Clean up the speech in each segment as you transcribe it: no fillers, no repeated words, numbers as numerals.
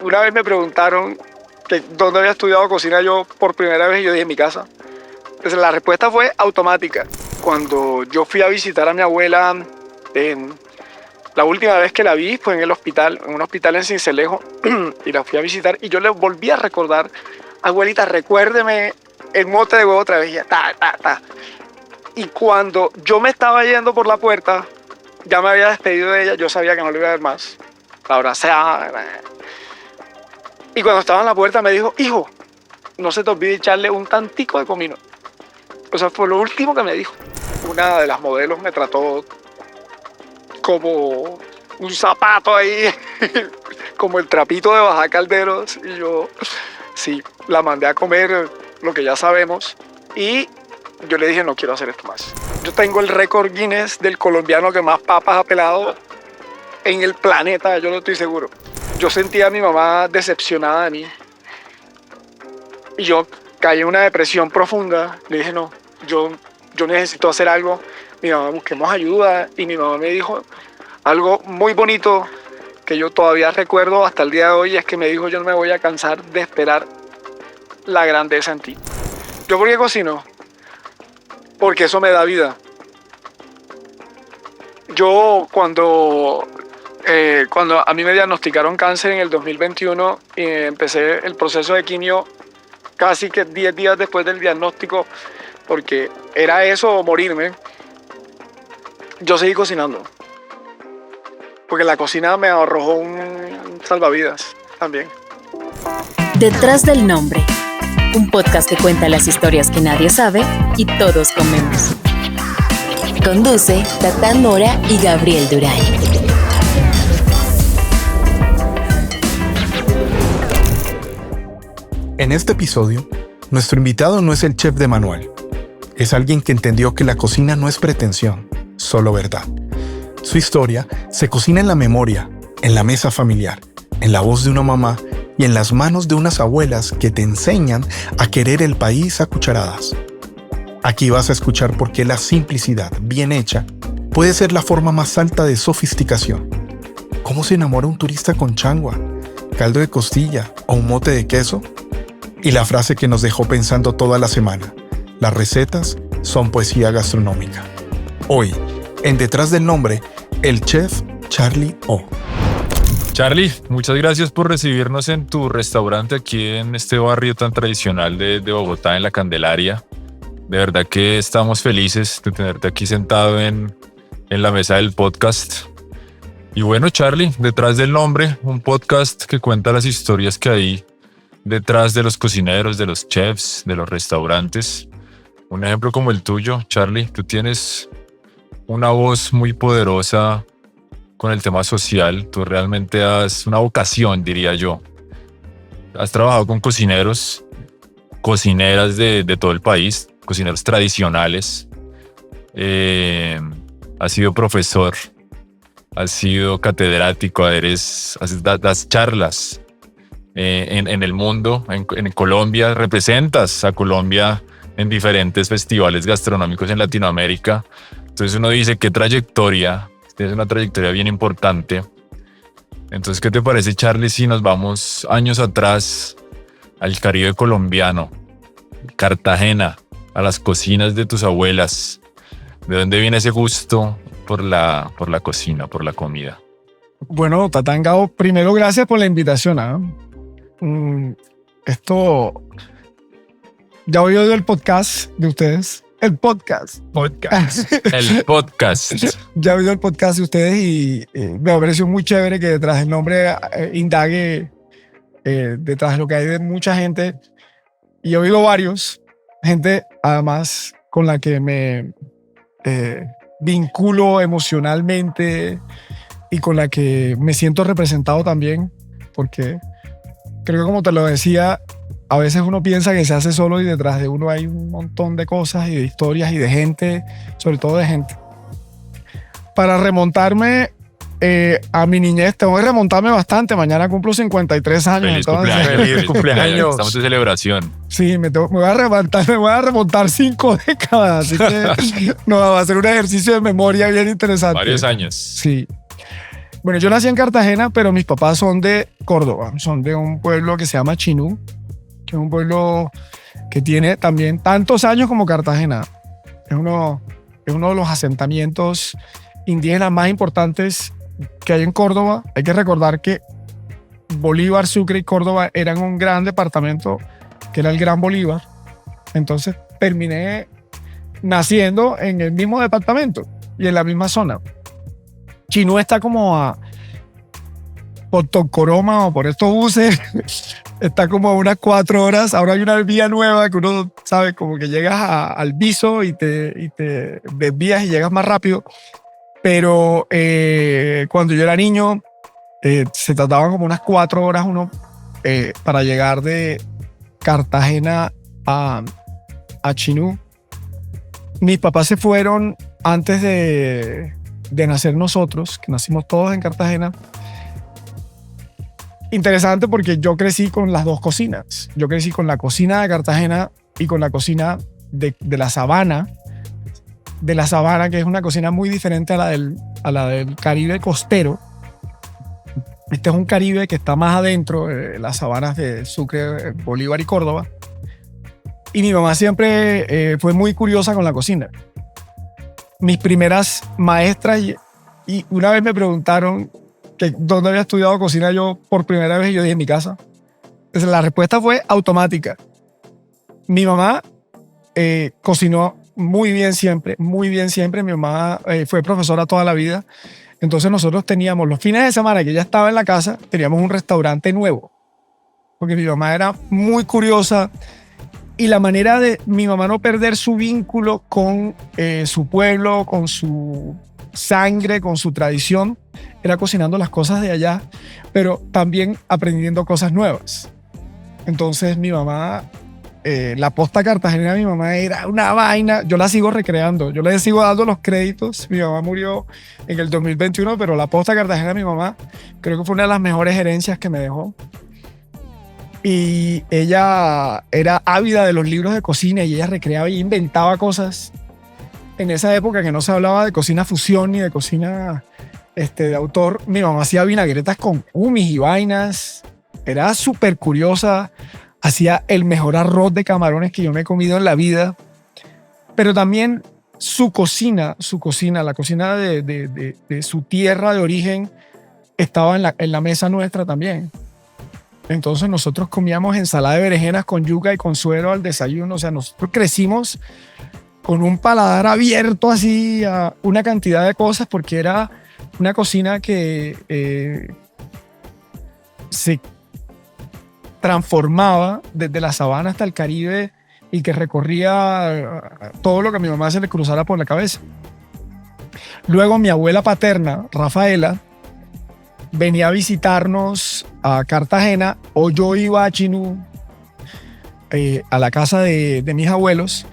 Una vez me preguntaron que dónde había estudiado cocina yo por primera vez y yo dije en mi casa. Entonces la respuesta fue automática. Cuando yo fui a visitar a mi abuela, la última vez que la vi fue en el hospital, en un hospital en Sincelejo, y la fui a visitar y yo le volví a recordar, abuelita, recuérdeme el mote de huevo otra vez, y ya, ta. Y cuando yo me estaba yendo por la puerta, ya me había despedido de ella, yo sabía que no le iba a ver más. La abracé. Y cuando estaba en la puerta me dijo, hijo, no se te olvide echarle un tantico de comino. O sea, fue lo último que me dijo. Una de las modelos me trató como un zapato ahí, como el trapito de bajar calderos. Y yo, sí, la mandé a comer lo que ya sabemos. Y yo le dije, no quiero hacer esto más. Yo tengo el récord Guinness del colombiano que más papas ha pelado en el planeta, yo no estoy seguro. Yo sentía a mi mamá decepcionada de mí. Y yo caí en una depresión profunda. Le dije, no, yo necesito hacer algo. Mi mamá, busquemos ayuda. Y mi mamá me dijo algo muy bonito que yo todavía recuerdo hasta el día de hoy. Es que me dijo, yo no me voy a cansar de esperar la grandeza en ti. ¿Yo por qué cocino? Porque eso me da vida. Yo cuando a mí me diagnosticaron cáncer en el 2021 y empecé el proceso de quimio casi que 10 días después del diagnóstico, porque era eso o morirme, yo seguí cocinando. Porque la cocina me arrojó un salvavidas también. Detrás del nombre, un podcast que cuenta las historias que nadie sabe y todos comemos. Conduce Tatán Mora y Gabriel Durán. En este episodio, nuestro invitado no es el chef de manual. Es alguien que entendió que la cocina no es pretensión, solo verdad. Su historia se cocina en la memoria, en la mesa familiar, en la voz de una mamá y en las manos de unas abuelas que te enseñan a querer el país a cucharadas. Aquí vas a escuchar por qué la simplicidad, bien hecha, puede ser la forma más alta de sofisticación. ¿Cómo se enamora un turista con changua, caldo de costilla o un mote de queso? Y la frase que nos dejó pensando toda la semana: las recetas son poesía gastronómica. Hoy, en Detrás del Nombre, el chef Charlie O. Charlie, muchas gracias por recibirnos en tu restaurante aquí en este barrio tan tradicional de Bogotá, en La Candelaria. De verdad que estamos felices de tenerte aquí sentado en la mesa del podcast. Y bueno, Charlie, Detrás del Nombre, un podcast que cuenta las historias que hay detrás de los cocineros, de los chefs, de los restaurantes. Un ejemplo como el tuyo, Charlie, tú tienes una voz muy poderosa con el tema social. Tú realmente has una vocación, diría yo. Has trabajado con cocineros, cocineras de todo el país, cocineros tradicionales. Has sido profesor, has sido catedrático, das charlas en el mundo, en Colombia. Representas a Colombia en diferentes festivales gastronómicos en Latinoamérica. Entonces uno dice, qué trayectoria, tienes una trayectoria bien importante. Entonces, ¿qué te parece, Charlie, si nos vamos años atrás al Caribe colombiano, Cartagena, a las cocinas de tus abuelas? ¿De dónde viene ese gusto por la cocina, por la comida? Bueno, Tatán, Gabo, primero gracias por la invitación. Esto, ya he oído el podcast de ustedes. El podcast. El podcast. Ya he oído el podcast de ustedes y me pareció muy chévere que detrás del nombre indague detrás de lo que hay de mucha gente. Y he oído varios. Gente, además, con la que me vinculo emocionalmente y con la que me siento representado también, porque creo que, como te lo decía, a veces uno piensa que se hace solo y detrás de uno hay un montón de cosas y de historias y de gente, sobre todo de gente. Para remontarme a mi niñez, tengo que remontarme bastante. Mañana cumplo 53 años. Feliz entonces, cumpleaños. Feliz cumpleaños. Estamos de celebración. Sí, me voy a remontar 5 décadas. Así que no, va a ser un ejercicio de memoria bien interesante. Varios años. Sí. Bueno, yo nací en Cartagena, pero mis papás son de Córdoba. Son de un pueblo que se llama Chinú, que es un pueblo que tiene también tantos años como Cartagena. Es uno de los asentamientos indígenas más importantes que hay en Córdoba. Hay que recordar que Bolívar, Sucre y Córdoba eran un gran departamento que era el Gran Bolívar. Entonces terminé naciendo en el mismo departamento y en la misma zona. Chinú está como por Tocoroma o por estos buses, está como a unas 4 horas. Ahora hay una vía nueva que uno sabe, como que llegas al Viso y te desvías y llegas más rápido. Pero cuando yo era niño, se trataban como unas 4 horas uno para llegar de Cartagena a Chinú. Mis papás se fueron antes de nacer nosotros, que nacimos todos en Cartagena. Interesante porque yo crecí con las dos cocinas. Yo crecí con la cocina de Cartagena y con la cocina de la Sabana. De la Sabana, que es una cocina muy diferente a la del Caribe costero. Este es un Caribe que está más adentro, las sabanas de Sucre, Bolívar y Córdoba. Y mi mamá siempre fue muy curiosa con la cocina. Mis primeras maestras, y una vez me preguntaron que dónde había estudiado cocina yo por primera vez, y yo dije en mi casa. Entonces, la respuesta fue automática. Mi mamá cocinó muy bien siempre, muy bien siempre. Mi mamá fue profesora toda la vida. Entonces nosotros teníamos los fines de semana que ella estaba en la casa, teníamos un restaurante nuevo. Porque mi mamá era muy curiosa. Y la manera de mi mamá no perder su vínculo con su pueblo, con su sangre, con su tradición, era cocinando las cosas de allá, pero también aprendiendo cosas nuevas. Entonces mi mamá, la posta cartagenera de mi mamá era una vaina. Yo la sigo recreando, yo le sigo dando los créditos. Mi mamá murió en el 2021, pero la posta cartagenera de mi mamá creo que fue una de las mejores herencias que me dejó. Y ella era ávida de los libros de cocina y ella recreaba y inventaba cosas en esa época que no se hablaba de cocina fusión ni de cocina de autor. Mi mamá hacía vinagretas con humis y vainas. Era súper curiosa. Hacía el mejor arroz de camarones que yo me he comido en la vida. Pero también su cocina, la cocina de su tierra de origen, estaba en la mesa nuestra también. Entonces nosotros comíamos ensalada de berenjenas con yuca y con suero al desayuno. O sea, nosotros crecimos con un paladar abierto así a una cantidad de cosas, porque era una cocina que se transformaba desde la sabana hasta el Caribe y que recorría todo lo que a mi mamá se le cruzara por la cabeza. Luego mi abuela paterna, Rafaela, venía a visitarnos a Cartagena, o yo iba a Chinú, a la casa de mis abuelos,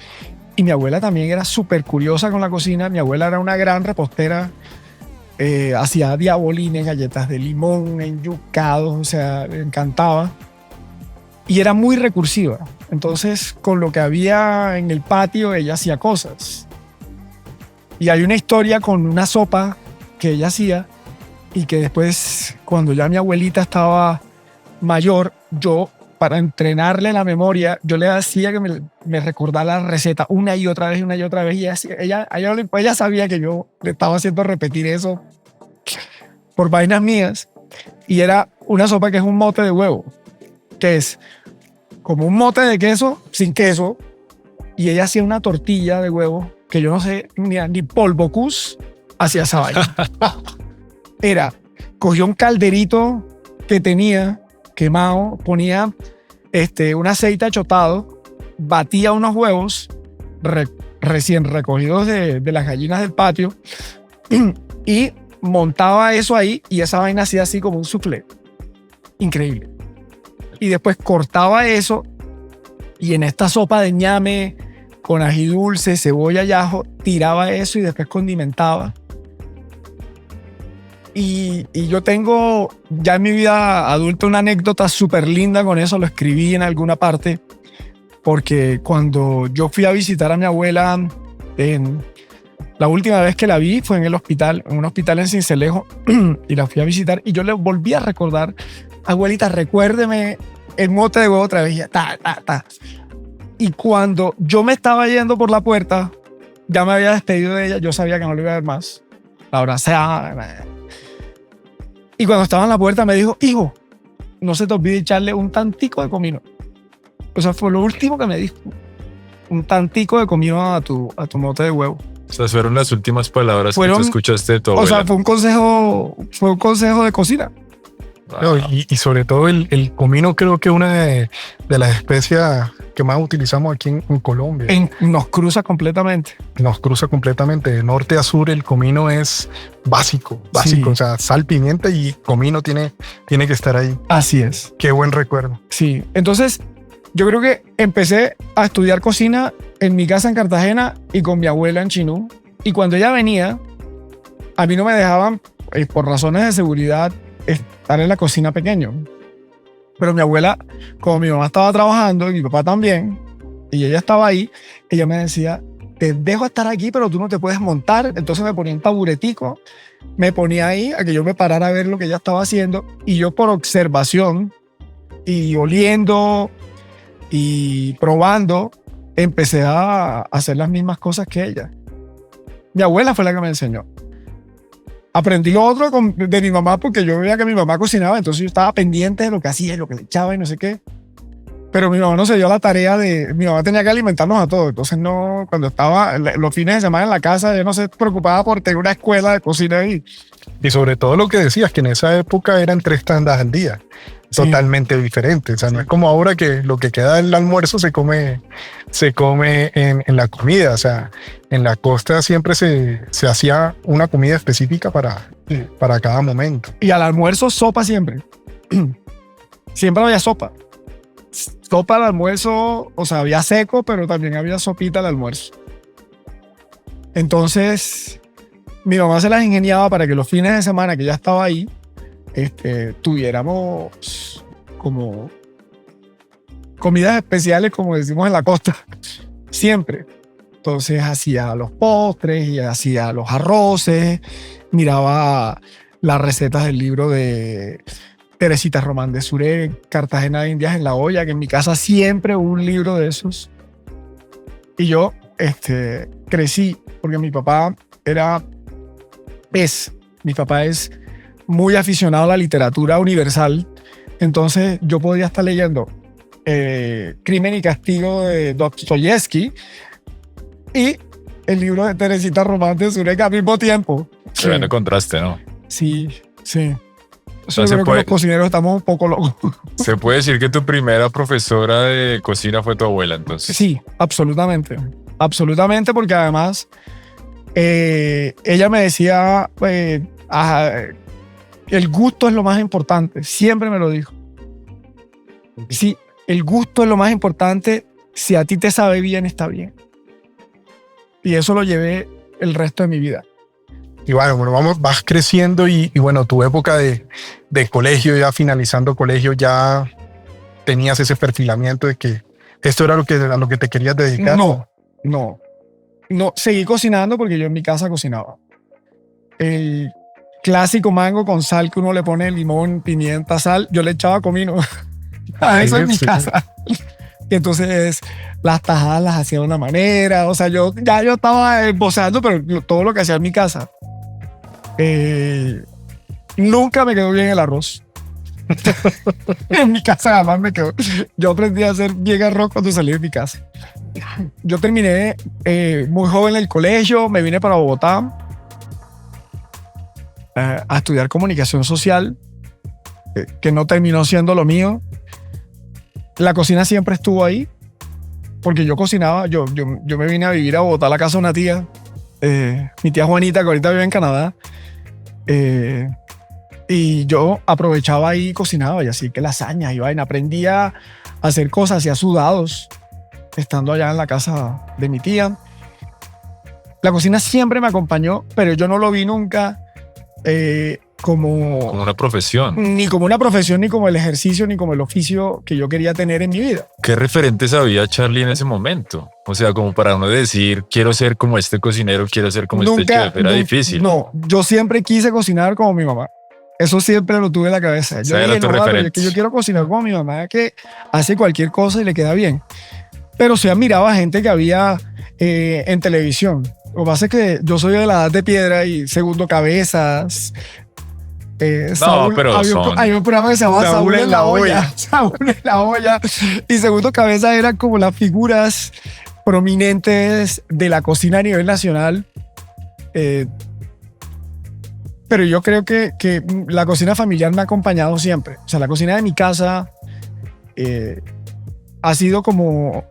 y mi abuela también era súper curiosa con la cocina. Mi abuela era una gran repostera, hacía diabolines, galletas de limón, enyucados, o sea, le encantaba, y era muy recursiva. Entonces, con lo que había en el patio, ella hacía cosas. Y hay una historia con una sopa que ella hacía, y que después, cuando ya mi abuelita estaba mayor, yo, para entrenarle la memoria, yo le hacía que me recordara la receta una y otra vez, y ella sabía que yo le estaba haciendo repetir eso por vainas mías. Y era una sopa que es un mote de huevo, que es como un mote de queso sin queso, y ella hacía una tortilla de huevo que yo no sé, ni polvocús hacía esa vaina. Cogió un calderito que tenía quemado, ponía un aceite achotado, batía unos huevos recién recogidos de las gallinas del patio y montaba eso ahí, y esa vaina hacía así como un soufflé. Increíble. Y después cortaba eso, y en esta sopa de ñame con ají dulce, cebolla y ajo, tiraba eso y después condimentaba. Y yo tengo ya en mi vida adulta una anécdota súper linda con eso, lo escribí en alguna parte, porque cuando yo fui a visitar a mi abuela La última vez que la vi fue en el hospital, en un hospital en Sincelejo, y la fui a visitar y yo le volví a recordar, abuelita, recuérdeme el mote de huevo otra vez. Y ya, ta, ta, ta. Y cuando yo me estaba yendo por la puerta, ya me había despedido de ella, yo sabía que no lo iba a ver más. La abracé. Y cuando estaba en la puerta me dijo, hijo, no se te olvide echarle un tantico de comino. O sea, fue lo último que me dijo. Un tantico de comino a tu mote de huevo. Esas fueron las últimas palabras que tú escuchaste de tu abuela. O sea, fue un consejo de cocina. Wow. No, y sobre todo el comino creo que es una de las especias que más utilizamos aquí en Colombia. Nos cruza completamente. Nos cruza completamente. De norte a sur el comino es básico. Sí. O sea, sal, pimienta y comino tiene que estar ahí. Así es. Qué buen recuerdo. Sí. Entonces, yo creo que empecé a estudiar cocina en mi casa en Cartagena y con mi abuela en Chinú. Y cuando ella venía, a mí no me dejaban, por razones de seguridad, estar en la cocina pequeño. Pero mi abuela, como mi mamá estaba trabajando y mi papá también, y ella estaba ahí, ella me decía, te dejo estar aquí, pero tú no te puedes montar. Entonces me ponía un taburetico, me ponía ahí a que yo me parara a ver lo que ella estaba haciendo, y yo por observación y oliendo y probando, empecé a hacer las mismas cosas que ella. Mi abuela fue la que me enseñó. Aprendí lo otro de mi mamá porque yo veía que mi mamá cocinaba, entonces yo estaba pendiente de lo que hacía, lo que le echaba y no sé qué. Pero mi mamá no se dio la tarea mi mamá tenía que alimentarnos a todos, entonces no, cuando estaba los fines de semana en la casa, ella no se preocupaba por tener una escuela de cocina ahí. Y sobre todo lo que decías, que en esa época eran 3 tandas al día. Sí. Totalmente diferente. O sea, no es como ahora que lo que queda del almuerzo se come en la comida. O sea, en la costa siempre se hacía una comida específica para cada momento. Y al almuerzo, sopa siempre. Siempre había sopa. Sopa al almuerzo, o sea, había seco, pero también había sopita al almuerzo. Entonces, mi mamá se las ingeniaba para que los fines de semana que ya estaba ahí, tuviéramos como comidas especiales, como decimos en la costa, siempre. Entonces hacía los postres y hacía los arroces, miraba las recetas del libro de Teresita Román de Suré, Cartagena de Indias en la olla, que en mi casa siempre hubo un libro de esos. Y yo crecí porque mi papá mi papá es muy aficionado a la literatura universal, entonces yo podía estar leyendo Crimen y Castigo de Dostoyevsky y el libro de Teresita Román de Surek al mismo tiempo. Tremendo contraste, ¿no? Sí, sí. O sea, Yo creo que los cocineros estamos un poco locos. Se puede decir que tu primera profesora de cocina fue tu abuela, entonces. Sí, absolutamente. Absolutamente, porque además ella me decía, el gusto es lo más importante. Siempre me lo dijo. Sí, el gusto es lo más importante. Si a ti te sabe bien, está bien. Y eso lo llevé el resto de mi vida. Y bueno, vas creciendo y bueno, tu época de colegio, ya finalizando colegio, ya tenías ese perfilamiento de que esto era a lo que te querías dedicar. No, seguí cocinando porque yo en mi casa cocinaba. El clásico mango con sal que uno le pone limón, pimienta, sal, yo le echaba comino a eso en mi casa. Y entonces las tajadas las hacía de una manera, o sea, yo estaba esbozando, pero todo lo que hacía en mi casa. Nunca me quedó bien el arroz. En mi casa jamás me quedó. Yo aprendí a hacer bien arroz cuando salí de mi casa. Yo terminé muy joven el colegio, me vine para Bogotá a estudiar comunicación social, que no terminó siendo lo mío. La cocina siempre estuvo ahí, porque yo cocinaba. Yo me vine a vivir a Bogotá a la casa de una tía, mi tía Juanita, que ahorita vive en Canadá. Y yo aprovechaba ahí y cocinaba, y así que lasañas y vaina. Aprendí a hacer cosas, hacía sudados, estando allá en la casa de mi tía. La cocina siempre me acompañó, pero yo no lo vi nunca Como una profesión. ni como una profesión, ni como el ejercicio, ni como el oficio que yo quería tener en mi vida. ¿Qué referentes había Charlie en ese momento? O sea, como para uno decir, quiero ser como este cocinero, quiero ser como este chef, era difícil. No, yo siempre quise cocinar como mi mamá. Eso siempre lo tuve en la cabeza. Yo Era dije, tu no, pero referente. yo quiero cocinar como mi mamá, que hace cualquier cosa y le queda bien. Pero sí admiraba gente que había en televisión. Lo que pasa es que yo soy de la edad de piedra y Segundo Cabezas. Pero hay un programa que se llama Saúl en la olla. Saúl en la olla. Y Segundo Cabezas eran como las figuras prominentes de la cocina a nivel nacional. Pero yo creo que la cocina familiar me ha acompañado siempre. O sea, la cocina de mi casa ha sido como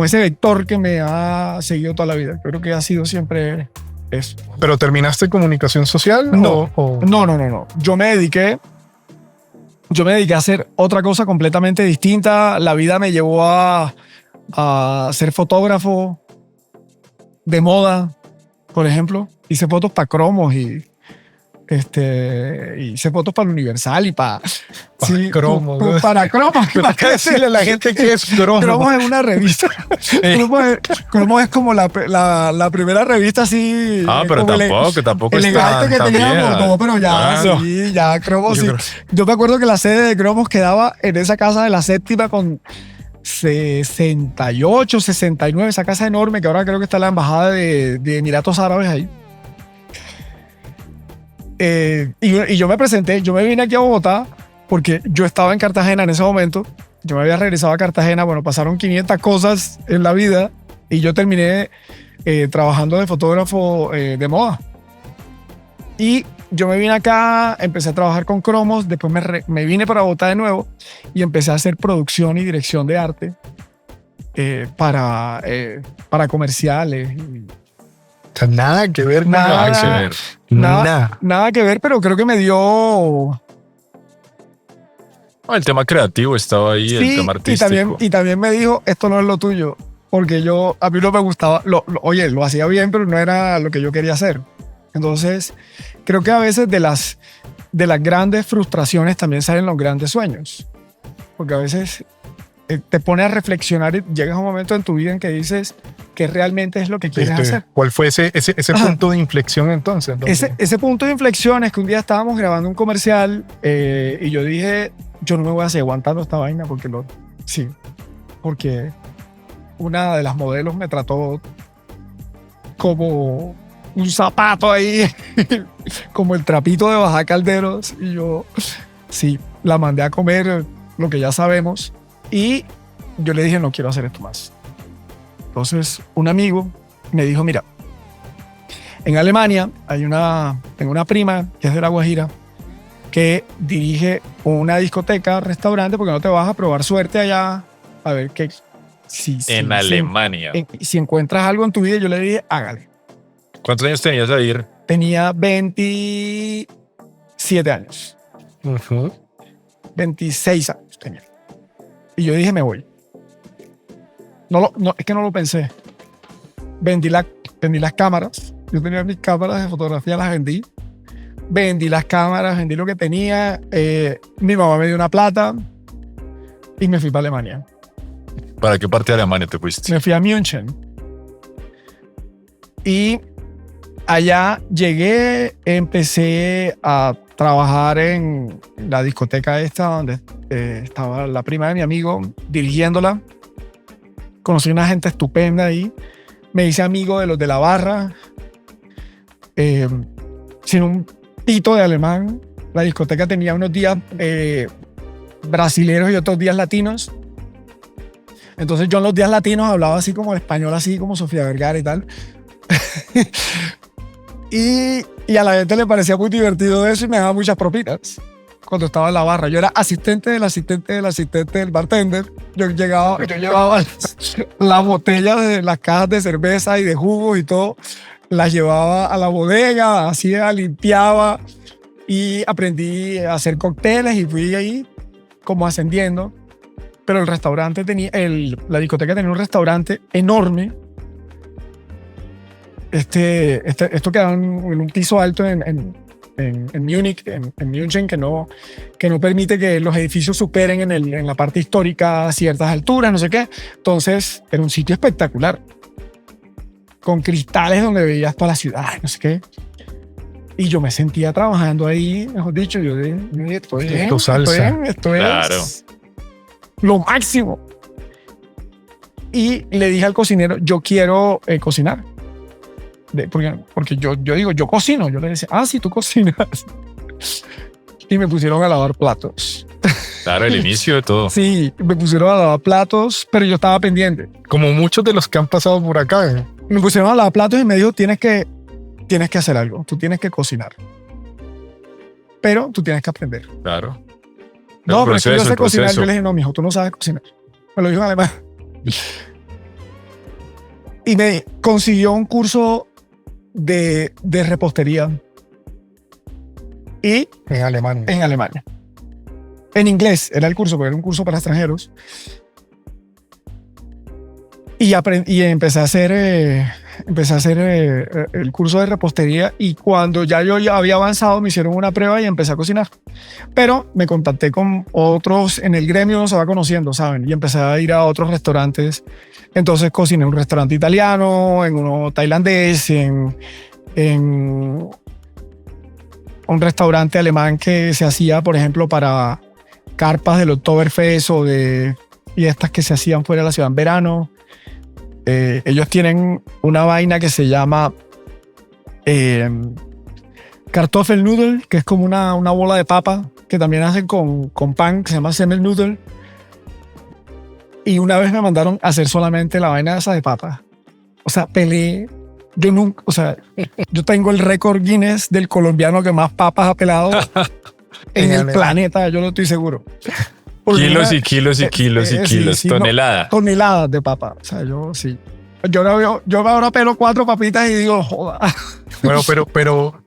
ese vector que me ha seguido toda la vida. Yo creo que ha sido siempre eso. ¿Pero terminaste comunicación social? No, o- no. Yo me dediqué a hacer otra cosa completamente distinta. La vida me llevó a ser fotógrafo de moda, por ejemplo. Hice fotos para cromos y hice fotos para el Universal y para cromos, ¿no? para cromos. Pero hay que decirle a la gente que es cromo. Cromos es una revista. Cromos es como la primera revista así. Pero como tampoco es elegante que tan teníamos. vieja. No, pero ya, Claro. sí, ya Cromos Yo sí. creo- Yo me acuerdo que la sede de Cromos quedaba en esa casa de la séptima con 68, 69, esa casa enorme que ahora creo que está la embajada de Emiratos Árabes ahí. Y yo me presenté, yo me vine aquí a Bogotá porque yo estaba en Cartagena en ese momento. Yo me había regresado a Cartagena, bueno, pasaron 500 cosas en la vida y yo terminé trabajando de fotógrafo de moda. Y yo me vine acá, empecé a trabajar con cromos, después me vine para Bogotá de nuevo y empecé a hacer producción y dirección de arte para comerciales. O sea, nada que ver, Nada. nada. que ver. Nada que ver, pero creo que me dio... El tema creativo estaba ahí, el tema artístico. y también me dijo, esto no es lo tuyo, porque a mí no me gustaba, oye, lo hacía bien, pero no era lo que yo quería hacer. Entonces, creo que a veces de las grandes frustraciones también salen los grandes sueños, porque a veces te pone a reflexionar y llegas a un momento en tu vida en que dices que realmente es lo que quieres hacer. ¿Cuál fue ese punto de inflexión entonces? Ese punto de inflexión es que un día estábamos grabando un comercial y yo dije, yo no me voy a seguir aguantando esta vaina porque una de las modelos me trató como un zapato ahí, como el trapito de bajar calderos y yo la mandé a comer lo que ya sabemos y yo le dije, no quiero hacer esto más. Entonces un amigo me dijo, mira, en Alemania tengo una prima que es de La Guajira que dirige una discoteca, restaurante, porque no te vas a probar suerte allá a ver qué. En Alemania. Si encuentras algo en tu vida, yo le dije, hágale. ¿Cuántos años tenías ahí? Tenía 27 años. 26 años tenía. Y yo dije, me voy. Es que no lo pensé. Vendí las cámaras. Yo tenía mis cámaras de fotografía, las vendí. Vendí las cámaras, vendí lo que tenía. Mi mamá me dio una plata y me fui para Alemania. ¿Para qué parte de Alemania te fuiste? Me fui a München. Y allá llegué, empecé a trabajar en la discoteca esta donde estaba la prima de mi amigo dirigiéndola. Conocí una gente estupenda ahí. Me hice amigo de los de la barra. Sin un pito de alemán. La discoteca tenía unos días brasileros y otros días latinos. Entonces yo en los días latinos hablaba así como español, así como Sofía Vergara y tal. y a la gente le parecía muy divertido eso y me daba muchas propinas cuando estaba en la barra. Yo era asistente del asistente del asistente del bartender. Yo llevaba las botellas de las cajas de cerveza y de jugos y todo. Las llevaba a la bodega, hacía, limpiaba y aprendí a hacer cócteles y fui ahí como ascendiendo. Pero el restaurante la discoteca tenía un restaurante enorme. Esto quedaba en un piso alto en en Múnich, en München, que no permite que los edificios superen en la parte histórica a ciertas alturas, no sé qué. Entonces, era un sitio espectacular, con cristales donde veías toda la ciudad, no sé qué. Y yo me sentía trabajando ahí, mejor dicho, yo dije, esto es Claro. lo máximo. Y le dije al cocinero, yo quiero cocinar. Porque yo digo, yo cocino. Yo le decía, sí, tú cocinas. Y me pusieron a lavar platos. Claro, el inicio de todo. Sí, me pusieron a lavar platos, pero yo estaba pendiente. Como muchos de los que han pasado por acá. ¿Eh? Me pusieron a lavar platos y me dijo, tienes que hacer algo. Tú tienes que cocinar. Pero tú tienes que aprender. Claro. No, pero es que yo sé el cocinar. proceso. Yo le dije, no, mijo, tú no sabes cocinar. Me lo dijo en alemán. Y me consiguió un curso de repostería. Y En Alemania. en Alemania. En inglés era el curso, porque era un curso para extranjeros. Y empecé a hacer el curso de repostería, y cuando ya había avanzado me hicieron una prueba y empecé a cocinar. Pero me contacté con otros en el gremio, uno se va conociendo, ¿saben? Y empecé a ir a otros restaurantes. Entonces cociné en un restaurante italiano, en uno tailandés, en un restaurante alemán que se hacía, por ejemplo, para carpas del Oktoberfest o de fiestas que se hacían fuera de la ciudad en verano. Ellos tienen una vaina que se llama Kartoffelnudel, que es como una bola de papa que también hacen con pan, que se llama Semmelnudel. Y una vez me mandaron a hacer solamente la vaina esa de papa. O sea, peleé. Yo nunca, o sea, yo tengo el récord Guinness del colombiano que más papas ha pelado en el planeta, yo lo estoy seguro. Porque Kilos una- y kilos y kilos y kilos. sí, no, Tonelada. toneladas de papa. O sea, yo sí. Yo ahora pelo 4 papitas y digo, joda. Bueno, pero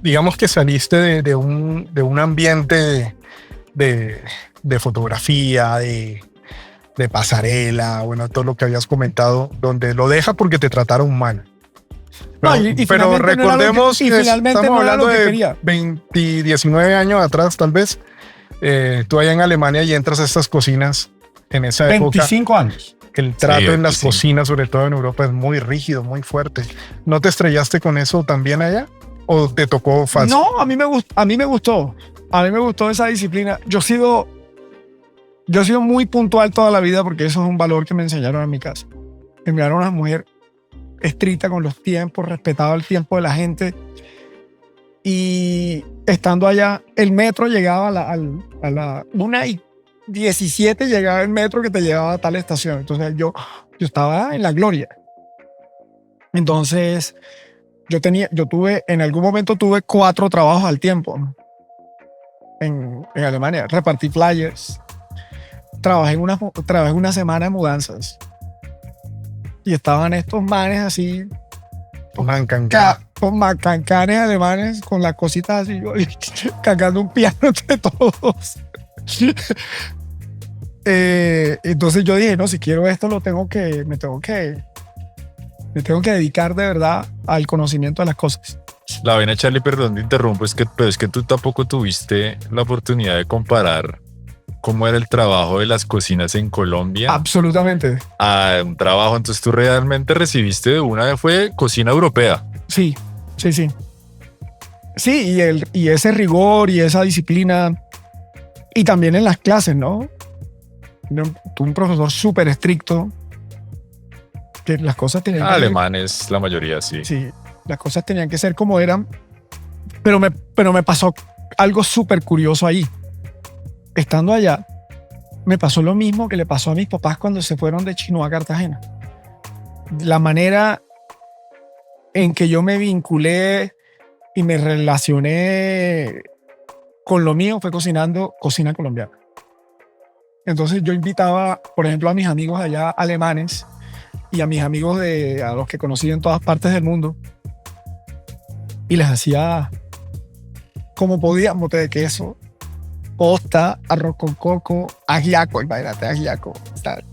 digamos que saliste de un ambiente de fotografía, de pasarela, bueno, todo lo que habías comentado, donde lo dejas porque te trataron mal. No, Pero, y pero finalmente no era lo que- recordemos y que finalmente estamos no era hablando lo que de quería. 19 años atrás, tal vez. Tú allá en Alemania y entras a estas cocinas en esa época. 25 años. El trato en las 25. cocinas, sobre todo en Europa, es muy rígido, muy fuerte. ¿No te estrellaste con eso también allá? ¿O te tocó fácil? No, a mí me gustó. A mí me gustó esa disciplina. Yo he sido muy puntual toda la vida, porque eso es un valor que me enseñaron en mi casa. Me enviaron a una mujer estricta con los tiempos, respetaba el tiempo de la gente. Y estando allá, el metro llegaba a la 1:17, llegaba el metro que te llevaba a tal estación. Entonces yo estaba en la gloria. Entonces en algún momento tuve 4 trabajos al tiempo en Alemania. Repartí flyers. Trabajé en una semana de mudanzas. Y estaban estos manes así, con macancanes alemanes, con las cositas así, yo, cargando un piano entre todos. Entonces yo dije, no, si quiero esto me tengo que dedicar de verdad al conocimiento de las cosas. La vaina, Charlie, perdón, te interrumpo, pero es que tú tampoco tuviste la oportunidad de comparar cómo era el trabajo de las cocinas en Colombia Absolutamente. a un trabajo. Entonces tú realmente recibiste fue cocina europea. Sí. Sí, y ese rigor y esa disciplina. Y también en las clases, ¿no? Tuve un profesor súper estricto, que las cosas tenían que Alemanes, la mayoría, sí. Sí, las cosas tenían que ser como eran. Pero me pasó algo súper curioso ahí. Estando allá, me pasó lo mismo que le pasó a mis papás cuando se fueron de Chino a Cartagena. La manera en que yo me vinculé y me relacioné con lo mío fue cocinando cocina colombiana. Entonces yo invitaba, por ejemplo, a mis amigos allá alemanes y a mis amigos a los que conocí en todas partes del mundo, y les hacía como podía, mote de queso, posta, arroz con coco, ajiaco, imagínate, ajiaco, tal.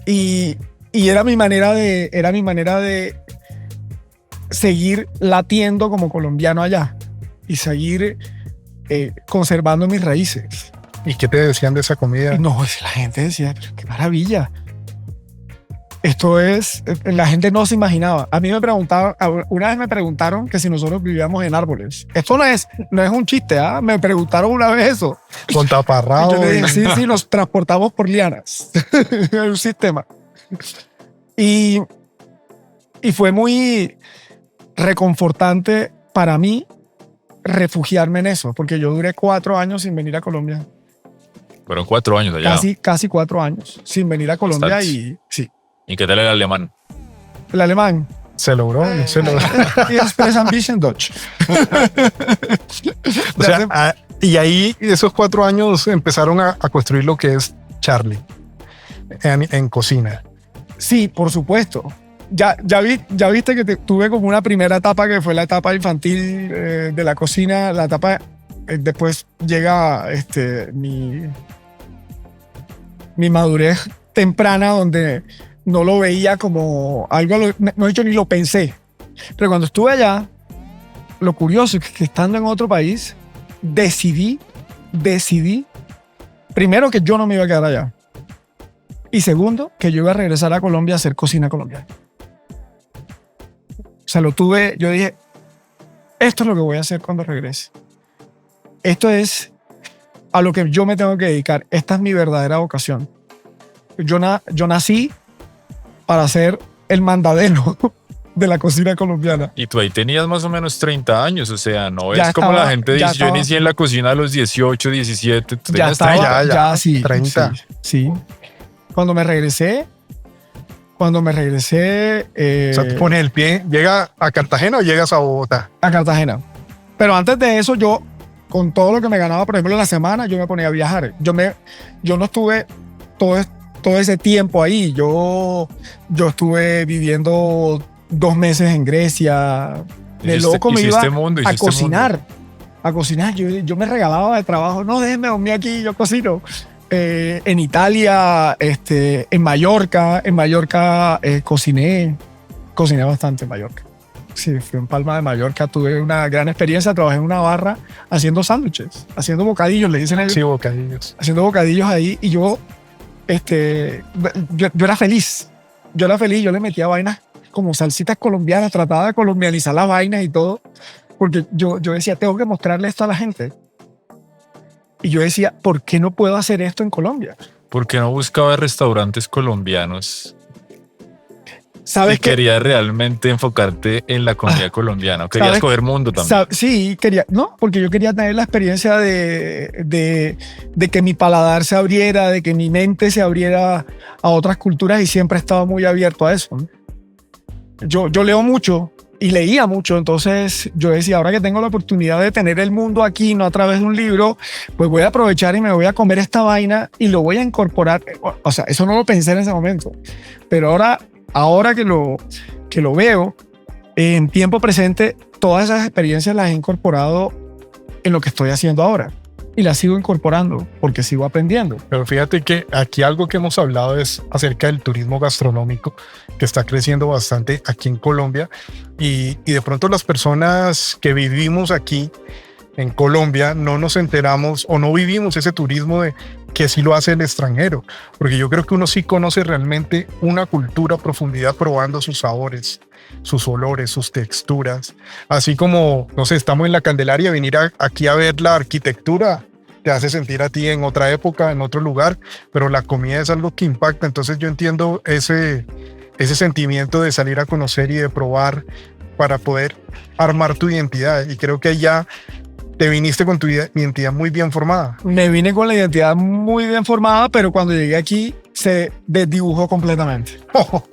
Y era mi manera de seguir latiendo como colombiano allá. seguir conservando mis raíces. ¿Y qué te decían de esa comida? No, la gente decía, pero qué maravilla. Esto es, la gente no se imaginaba. A mí me preguntaban, una vez me preguntaron que si nosotros vivíamos en árboles. Esto no es un chiste, ¿ah? Me preguntaron una vez eso. Con taparrado. Yo le dije, sí, nos transportamos por lianas. Es un sistema. Y fue muy reconfortante para mí refugiarme en eso, porque yo duré 4 años sin venir a Colombia. Fueron 4 años allá. Casi 4 años sin venir a Colombia. Bastantes. Y sí. ¿Y qué tal el alemán? El alemán. Se logró. Y Express Ambition Dutch. O sea, y ahí esos 4 años empezaron a construir lo que es Charlie en cocina. Sí, por supuesto. Ya viste que tuve como una primera etapa que fue la etapa infantil de la cocina. La etapa, después llega mi madurez temprana, donde no lo veía como algo, no he dicho ni lo pensé. Pero cuando estuve allá, lo curioso es que estando en otro país, decidí, primero, que yo no me iba a quedar allá. Y segundo, que yo iba a regresar a Colombia a hacer cocina colombiana. O sea, yo dije, esto es lo que voy a hacer cuando regrese. Esto es a lo que yo me tengo que dedicar. Esta es mi verdadera vocación. Yo nací para ser el mandadero de la cocina colombiana. Y tú ahí tenías más o menos 30 años, o sea, no es Ya como estaba- la gente ya dice, yo estaba- inicié en la cocina a los 18, 17, tú Ya tenías estaba, 30. ya, sí. 30. Sí. Cuando me regresé, O sea, tú pones el pie, ¿llega a Cartagena o llegas a Bogotá? a Cartagena. Pero antes de eso, yo, con todo lo que me ganaba, por ejemplo, en la semana, yo me ponía a viajar. Yo no estuve todo ese tiempo ahí. Yo estuve viviendo 2 meses en Grecia. De loco me iba Hiciste mundo, a hiciste cocinar. A cocinar. Yo me regalaba de trabajo. No, déjenme dormir aquí, yo cocino. En Italia, en Mallorca cociné bastante en Mallorca. Sí, fui en Palma de Mallorca, tuve una gran experiencia, trabajé en una barra haciendo sándwiches, haciendo bocadillos, le dicen ellos, Sí, bocadillos. haciendo bocadillos ahí, y yo era feliz, yo le metía vainas como salsitas colombianas, trataba de colombianizar las vainas y todo, porque yo decía, tengo que mostrarle esto a la gente. Y yo decía, ¿por qué no puedo hacer esto en Colombia? ¿Por qué no buscaba restaurantes colombianos ¿Sabes y qué? querías realmente enfocarte en la comida colombiana? ¿O querías ¿sabes? coger mundo también? Sí, porque yo quería tener la experiencia de que mi paladar se abriera, de que mi mente se abriera a otras culturas, y siempre he estado muy abierto a eso, ¿no? Yo leo mucho y leía mucho, entonces yo decía, ahora que tengo la oportunidad de tener el mundo aquí, no a través de un libro, pues voy a aprovechar y me voy a comer esta vaina y lo voy a incorporar. O sea, eso no lo pensé en ese momento, pero ahora que lo veo, en tiempo presente, todas esas experiencias las he incorporado en lo que estoy haciendo ahora. Y las sigo incorporando porque sigo aprendiendo. Pero fíjate que aquí algo que hemos hablado es acerca del turismo gastronómico, que está creciendo bastante aquí en Colombia. Y de pronto las personas que vivimos aquí en Colombia no nos enteramos o no vivimos ese turismo de que sí lo hace el extranjero. Porque yo creo que uno sí conoce realmente una cultura a profundidad probando sus sabores, sus olores, sus texturas. Así como, no sé, estamos en la Candelaria, venir aquí a ver la arquitectura te hace sentir a ti en otra época, en otro lugar, pero la comida es algo que impacta. Entonces yo entiendo ese sentimiento de salir a conocer y de probar para poder armar tu identidad. Y creo que ya te viniste con tu identidad muy bien formada. Me vine con la identidad muy bien formada, pero cuando llegué aquí se desdibujó completamente. No,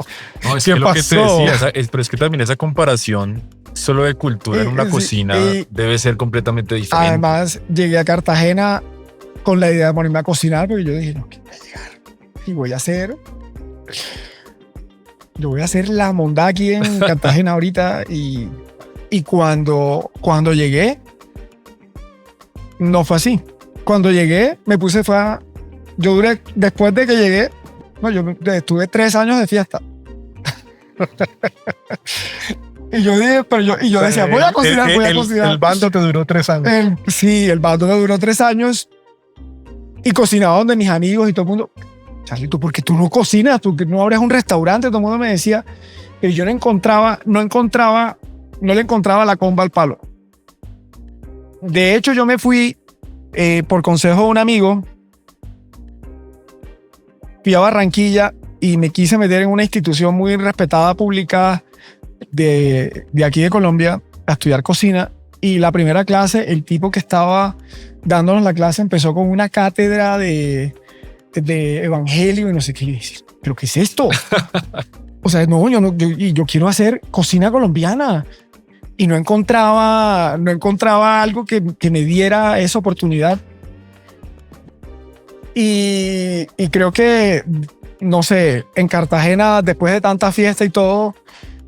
es ¿Qué que lo que te pasó? decía, pero es que también esa comparación solo de cultura en una Sí, cocina debe ser completamente diferente. Además, llegué a Cartagena con la idea de ponerme a cocinar, porque yo dije, no, que voy a llegar y yo voy a hacer la mondá aquí en Cartagena ahorita. Y cuando llegué, no fue así. Cuando llegué, después de que llegué, yo estuve 3 años de fiesta. Y yo dije, yo decía, voy a cocinar. El bando te duró 3 años. Sí, el bando me duró 3 años y cocinaba donde mis amigos y todo el mundo. Charlie, ¿tú por qué tú no cocinas? ¿Tú que no abres un restaurante? Todo el mundo me decía. Pero yo no le encontraba la comba al palo. De hecho, yo me fui por consejo de un amigo. Fui a Barranquilla y me quise meter en una institución muy respetada pública de aquí de Colombia a estudiar cocina. Y la primera clase, el tipo que estaba dándonos la clase empezó con una cátedra de evangelio y no sé qué. Y decir, ¿pero qué es esto? O sea, no, yo quiero hacer cocina colombiana. Y no encontraba algo que me diera esa oportunidad. Y creo que, no sé, en Cartagena, después de tanta fiesta y todo,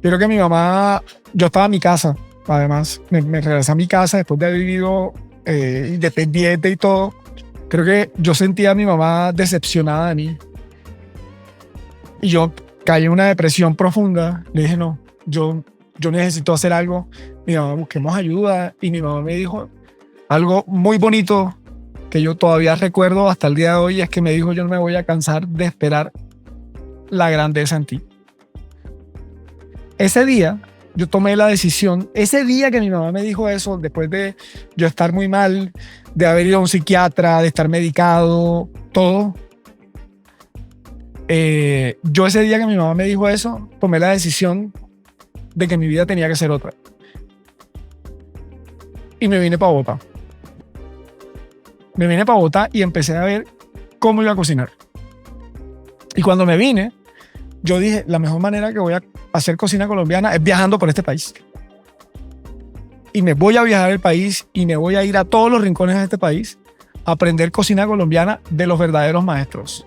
yo creo que mi mamá, yo estaba en mi casa, además, me regresé a mi casa después de haber vivido independiente y todo. Creo que yo sentía a mi mamá decepcionada de mí. Y yo caí en una depresión profunda. Le dije, no, yo necesito hacer algo. Mi mamá, busquemos ayuda. Y mi mamá me dijo algo muy bonito que yo todavía recuerdo hasta el día de hoy, es que me dijo, yo no me voy a cansar de esperar la grandeza en ti. Ese día yo tomé la decisión, ese día que mi mamá me dijo eso, después de yo estar muy mal, de haber ido a un psiquiatra, de estar medicado, todo, yo ese día que mi mamá me dijo eso, tomé la decisión de que mi vida tenía que ser otra. Y me vine para Bogotá. Me vine para Bogotá y empecé a ver cómo iba a cocinar. Y cuando me vine, yo dije, la mejor manera que voy a hacer cocina colombiana es viajando por este país. Y me voy a viajar el país y me voy a ir a todos los rincones de este país a aprender cocina colombiana de los verdaderos maestros,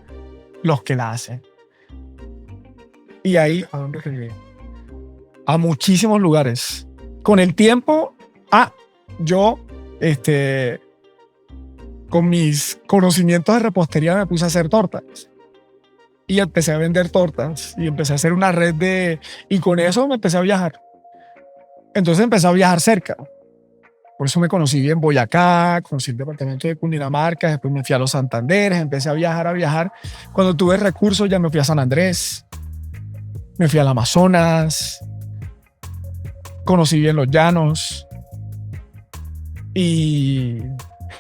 los que la hacen. Y ahí, ¿a dónde llegué? A muchísimos lugares. Con el tiempo, yo, con mis conocimientos de repostería me puse a hacer tortas. Y empecé a vender tortas. Y empecé a hacer una red y con eso me empecé a viajar. Entonces empecé a viajar cerca. Por eso me conocí en Boyacá, conocí el departamento de Cundinamarca, después me fui a los Santanderes, empecé a viajar. Cuando tuve recursos ya me fui a San Andrés, me fui al Amazonas, conocí bien los llanos. Y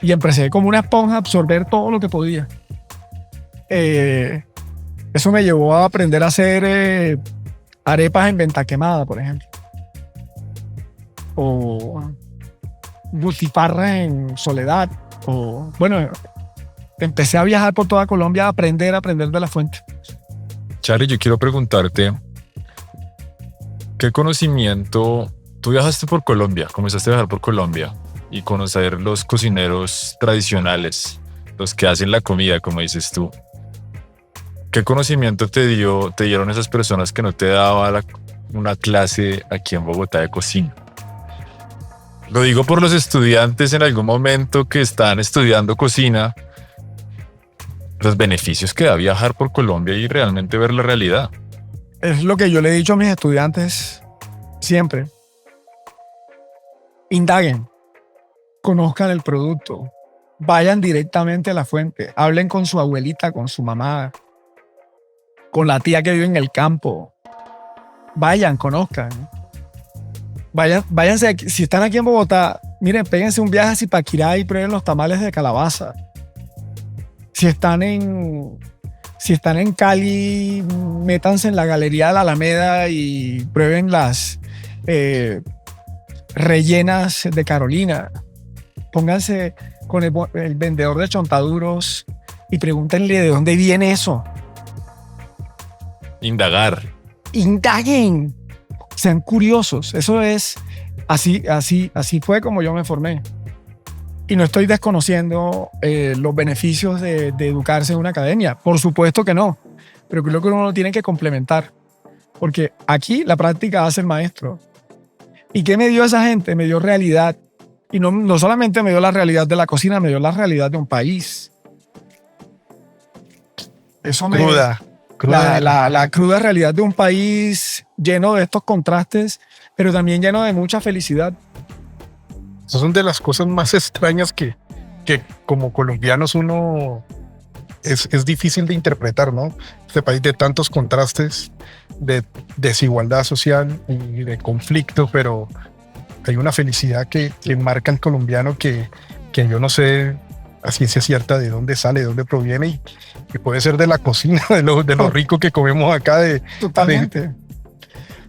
empecé como una esponja a absorber todo lo que podía. Eso me llevó a aprender a hacer arepas en venta quemada, por ejemplo. O butifarras en Soledad. Bueno, empecé a viajar por toda Colombia a aprender de la fuente. Charlie, yo quiero preguntarte, ¿qué conocimiento? Tú viajaste por Colombia, comenzaste a viajar por Colombia y conocer los cocineros tradicionales, los que hacen la comida, como dices tú. ¿Qué conocimiento te dieron esas personas que no te daba una clase aquí en Bogotá de cocina? Lo digo por los estudiantes en algún momento que están estudiando cocina, los beneficios que da viajar por Colombia y realmente ver la realidad. Es lo que yo le he dicho a mis estudiantes siempre. Indaguen. Conozcan el producto, vayan directamente a la fuente, hablen con su abuelita, con su mamá, con la tía que vive en el campo. Vayan, conozcan. Váyanse, si están aquí en Bogotá, miren, péguense un viaje a Zipaquirá y prueben los tamales de calabaza. Si están en Cali, métanse en la Galería de la Alameda y prueben las rellenas de Carolina. Pónganse con el vendedor de chontaduros y pregúntenle de dónde viene eso. Indagar. Indaguen. Sean curiosos. Eso es así fue como yo me formé. Y no estoy desconociendo los beneficios de educarse en una academia. Por supuesto que no. Pero creo que uno lo tiene que complementar. Porque aquí la práctica hace el maestro. ¿Y qué me dio esa gente? Me dio realidad. Y no solamente me dio la realidad de la cocina, me dio la realidad de un país. Eso Cruda. La cruda realidad de un país lleno de estos contrastes, pero también lleno de mucha felicidad. Esas son de las cosas más extrañas que como colombianos uno es difícil de interpretar, ¿no? Este país de tantos contrastes, de desigualdad social y de conflicto, pero hay una felicidad que marca el colombiano que yo no sé a ciencia cierta de dónde sale, de dónde proviene y puede ser de la cocina, de lo rico que comemos acá. Totalmente.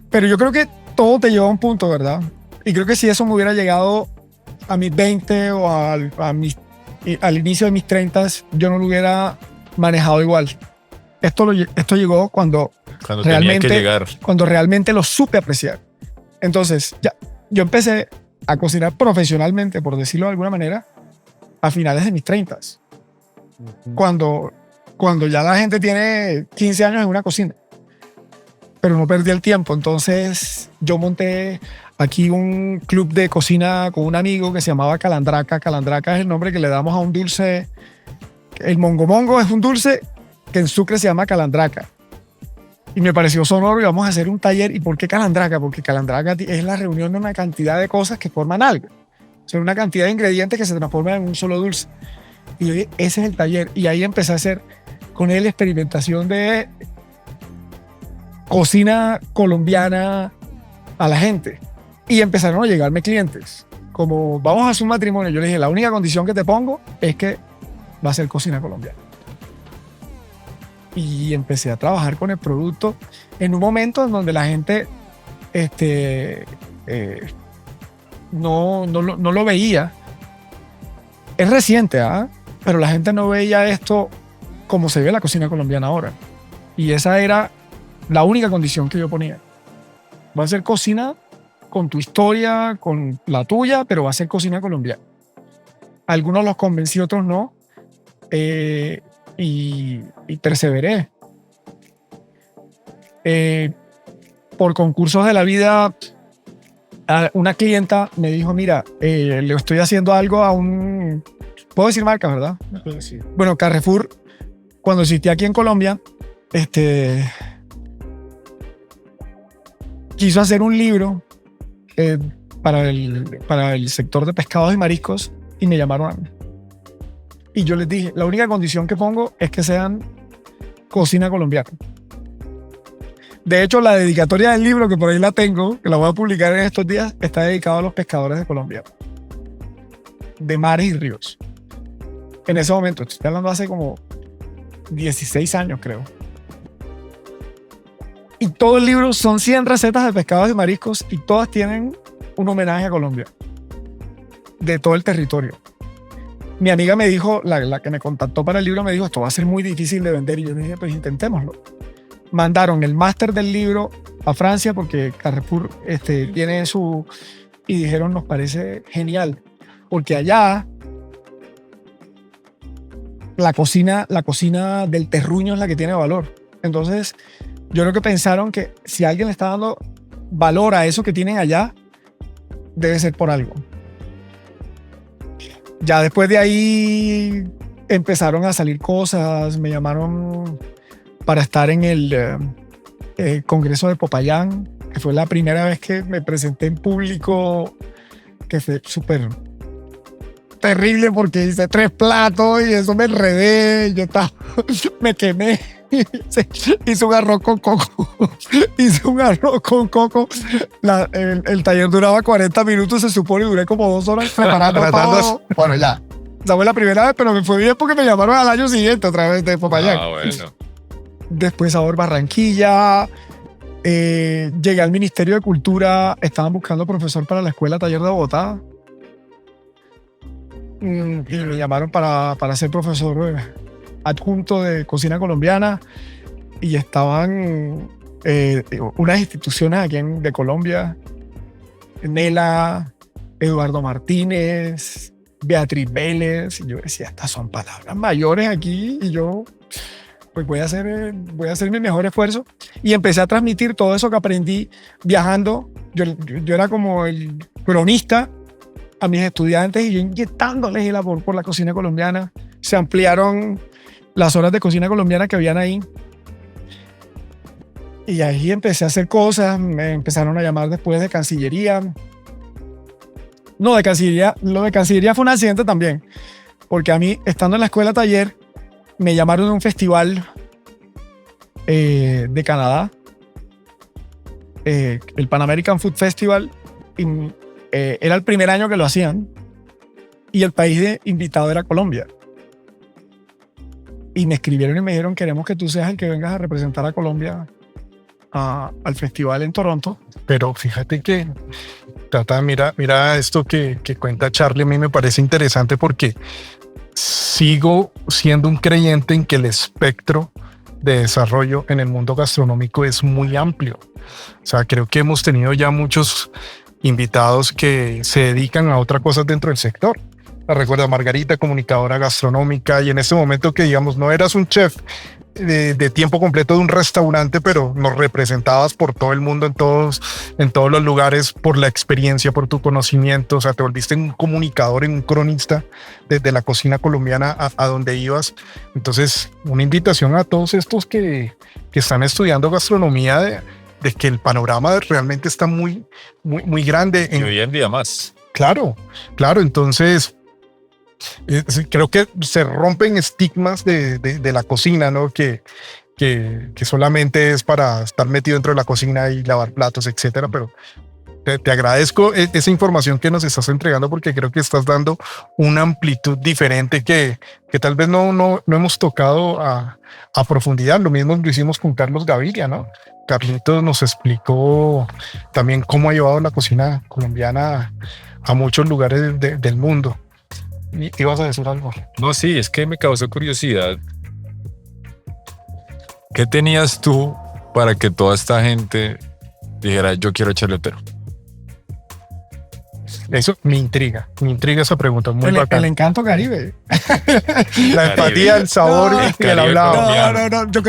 Pero yo creo que todo te lleva a un punto, ¿verdad? Y creo que si eso me hubiera llegado a mis 20 o al inicio de mis 30, yo no lo hubiera manejado igual. Esto llegó cuando tenía que llegar. Cuando realmente lo supe apreciar. Entonces, yo empecé a cocinar profesionalmente, por decirlo de alguna manera, a finales de mis 30. Cuando ya la gente tiene 15 años en una cocina. Pero no perdí el tiempo. Entonces, yo monté aquí un club de cocina con un amigo que se llamaba Calandraca. Calandraca es el nombre que le damos a un dulce. El mongo es un dulce que en Sucre se llama calandraca. Y me pareció sonoro y vamos a hacer un taller. ¿Y por qué calandraca? Porque calandraca es la reunión de una cantidad de cosas que forman algo. O sea, una cantidad de ingredientes que se transforman en un solo dulce. Y yo dije, ese es el taller. Y ahí empecé a hacer con él experimentación de cocina colombiana a la gente. Y empezaron a llegarme clientes. Como, vamos a hacer un matrimonio. Yo le dije, la única condición que te pongo es que va a ser cocina colombiana. Y empecé a trabajar con el producto en un momento en donde la gente no lo veía. Es reciente, pero la gente no veía esto como se ve la cocina colombiana ahora. Y esa era la única condición que yo ponía. Va a ser cocina con tu historia, con la tuya, pero va a ser cocina colombiana. Algunos los convencí, otros no. Y perseveré. Por concursos de la vida, una clienta me dijo, mira, le estoy haciendo algo a un... ¿Puedo decir marca, verdad? Sí. Bueno, Carrefour, cuando existía aquí en Colombia, quiso hacer un libro para el sector de pescados y mariscos y me llamaron a mí. Y yo les dije, la única condición que pongo es que sean cocina colombiana. De hecho, la dedicatoria del libro, que por ahí la tengo, que la voy a publicar en estos días, está dedicada a los pescadores de Colombia, de mares y ríos. En ese momento, estoy hablando hace como 16 años, creo. Y todo el libro son 100 recetas de pescados y mariscos y todas tienen un homenaje a Colombia, de todo el territorio. Mi amiga me dijo, la que me contactó para el libro, me dijo, esto va a ser muy difícil de vender. Y yo le dije, pues intentémoslo. Mandaron el máster del libro a Francia porque Carrefour tiene su... Y dijeron, nos parece genial. Porque allá la cocina del terruño es la que tiene valor. Entonces, yo creo que pensaron que si alguien le está dando valor a eso que tienen allá, debe ser por algo. Ya después de ahí empezaron a salir cosas, me llamaron para estar en el Congreso de Popayán, que fue la primera vez que me presenté en público, que fue súper terrible porque hice 3 platos y eso me enredé, me quemé. Hice un arroz con coco. El taller duraba 40 minutos, se supone, y duré como 2 horas preparando todo. Bueno, ya. Esa fue la primera vez, pero me fue bien porque me llamaron al año siguiente otra vez de Popayán. Bueno. Después Sabor Barranquilla. Llegué al Ministerio de Cultura. Estaban buscando profesor para la Escuela Taller de Bogotá. Y me llamaron para ser profesor adjunto de cocina colombiana y estaban unas instituciones aquí de Colombia, Nela, Eduardo Martínez, Beatriz Vélez, y yo decía, estas son palabras mayores aquí y yo pues voy a hacer mi mejor esfuerzo y empecé a transmitir todo eso que aprendí viajando. Yo era como el cronista a mis estudiantes y yo inyectándoles el amor por la cocina colombiana. Se ampliaron las horas de cocina colombiana que habían ahí. Y ahí empecé a hacer cosas, me empezaron a llamar después de Cancillería. No, de Cancillería, lo de Cancillería fue un accidente también, porque a mí, estando en la escuela taller, me llamaron de un festival de Canadá, el Pan American Food Festival, y, era el primer año que lo hacían, y el país de invitado era Colombia. Y me escribieron y me dijeron, queremos que tú seas el que vengas a representar a Colombia al festival en Toronto. Pero fíjate que, Tata, mira esto que cuenta Charlie, a mí me parece interesante porque sigo siendo un creyente en que el espectro de desarrollo en el mundo gastronómico es muy amplio. O sea, creo que hemos tenido ya muchos invitados que se dedican a otras cosas dentro del sector. La recuerdo a Margarita, comunicadora gastronómica, y en ese momento que, digamos, no eras un chef de tiempo completo de un restaurante, pero nos representabas por todo el mundo, en todos los lugares, por la experiencia, por tu conocimiento. O sea, te volviste un comunicador, un cronista desde la cocina colombiana a donde ibas. Entonces, una invitación a todos estos que están estudiando gastronomía de que el panorama realmente está muy, muy, muy grande. Y hoy en día más. Claro. Entonces, creo que se rompen estigmas de la cocina, ¿no? Que solamente es para estar metido dentro de la cocina y lavar platos, etcétera. Pero te agradezco esa información que nos estás entregando, porque creo que estás dando una amplitud diferente que tal vez no hemos tocado a profundidad. Lo mismo lo hicimos con Carlos Gaviria, ¿no? Carlitos nos explicó también cómo ha llevado la cocina colombiana a muchos lugares del mundo. ¿Y ibas a decir algo? No, sí, es que me causó curiosidad. ¿Qué tenías tú para que toda esta gente dijera, yo quiero echarle Otero? Eso me intriga esa pregunta, muy El bacana. encanto Caribe. La empatía, el sabor y el Caribe hablado. colombiano. No. Yo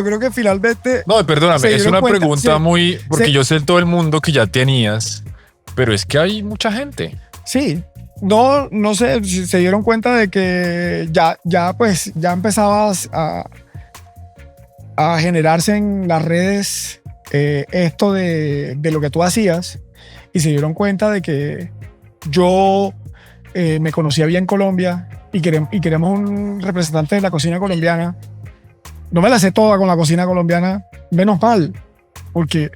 creo que finalmente. No, perdóname, se es dieron una cuenta, pregunta sí, muy... Porque sí. yo sé todo el mundo que ya tenías, pero es que hay mucha gente. Sí. No sé si se dieron cuenta de que ya empezaba a generarse en las redes esto de lo que tú hacías, y se dieron cuenta de que yo me conocía bien Colombia y queremos un representante de la cocina colombiana. No me la sé toda con la cocina colombiana, menos mal, porque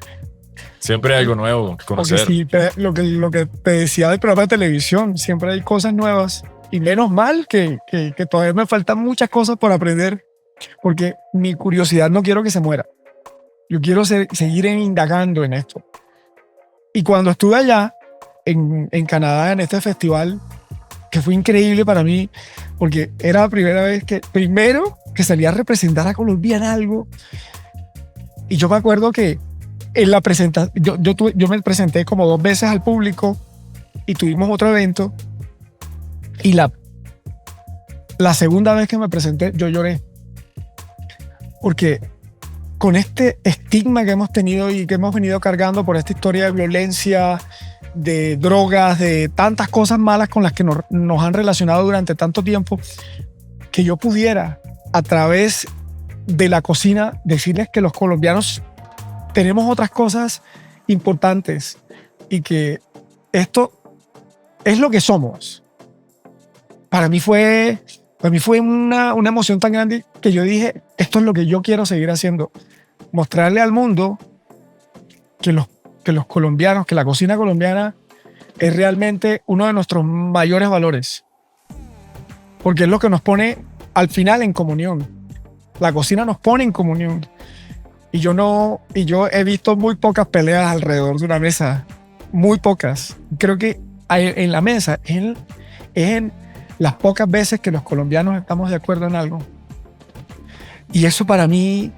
Siempre hay algo nuevo que porque conocer. sí, lo que te decía del programa de televisión, siempre hay cosas nuevas, y menos mal que todavía me faltan muchas cosas por aprender, porque mi curiosidad no quiero que se muera. Yo quiero seguir indagando en esto. Y cuando estuve allá en Canadá, en este festival, que fue increíble para mí, porque era la primera vez que salía a representar a Colombia en algo. Y yo me acuerdo que en la presentación, yo me presenté como 2 veces al público, y tuvimos otro evento, y la segunda vez que me presenté yo lloré, porque con este estigma que hemos tenido y que hemos venido cargando por esta historia de violencia, de drogas, de tantas cosas malas con las que nos han relacionado durante tanto tiempo, que yo pudiera, a través de la cocina, decirles que los colombianos tenemos otras cosas importantes y que esto es lo que somos. Para mí fue una emoción tan grande que yo dije, esto es lo que yo quiero seguir haciendo. Mostrarle al mundo que los colombianos, que la cocina colombiana es realmente uno de nuestros mayores valores. Porque es lo que nos pone al final en comunión. La cocina nos pone en comunión. Y yo he visto muy pocas peleas alrededor de una mesa. Muy pocas. Creo que en la mesa es en las pocas veces que los colombianos estamos de acuerdo en algo. Y eso para mí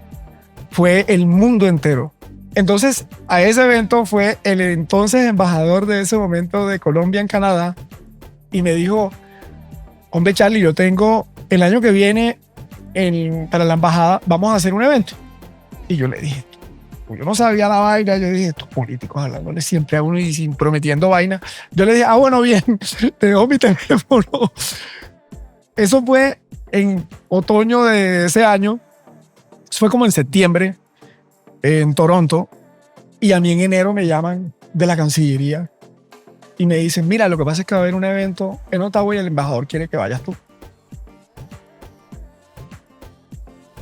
fue el mundo entero. Entonces, a ese evento fue el entonces embajador de ese momento de Colombia en Canadá, y me dijo, hombre Charlie, yo tengo el año que viene para la embajada, vamos a hacer un evento. Y yo le dije, pues yo no sabía la vaina, yo dije, estos políticos hablándole siempre a uno y sin prometiendo vaina. Yo le dije, bueno, bien, te dejo mi teléfono. Eso fue en otoño de ese año, eso fue como en septiembre. en Toronto, y a mí en enero me llaman de la Cancillería y me dicen, mira, lo que pasa es que va a haber un evento en Ottawa y el embajador quiere que vayas tú.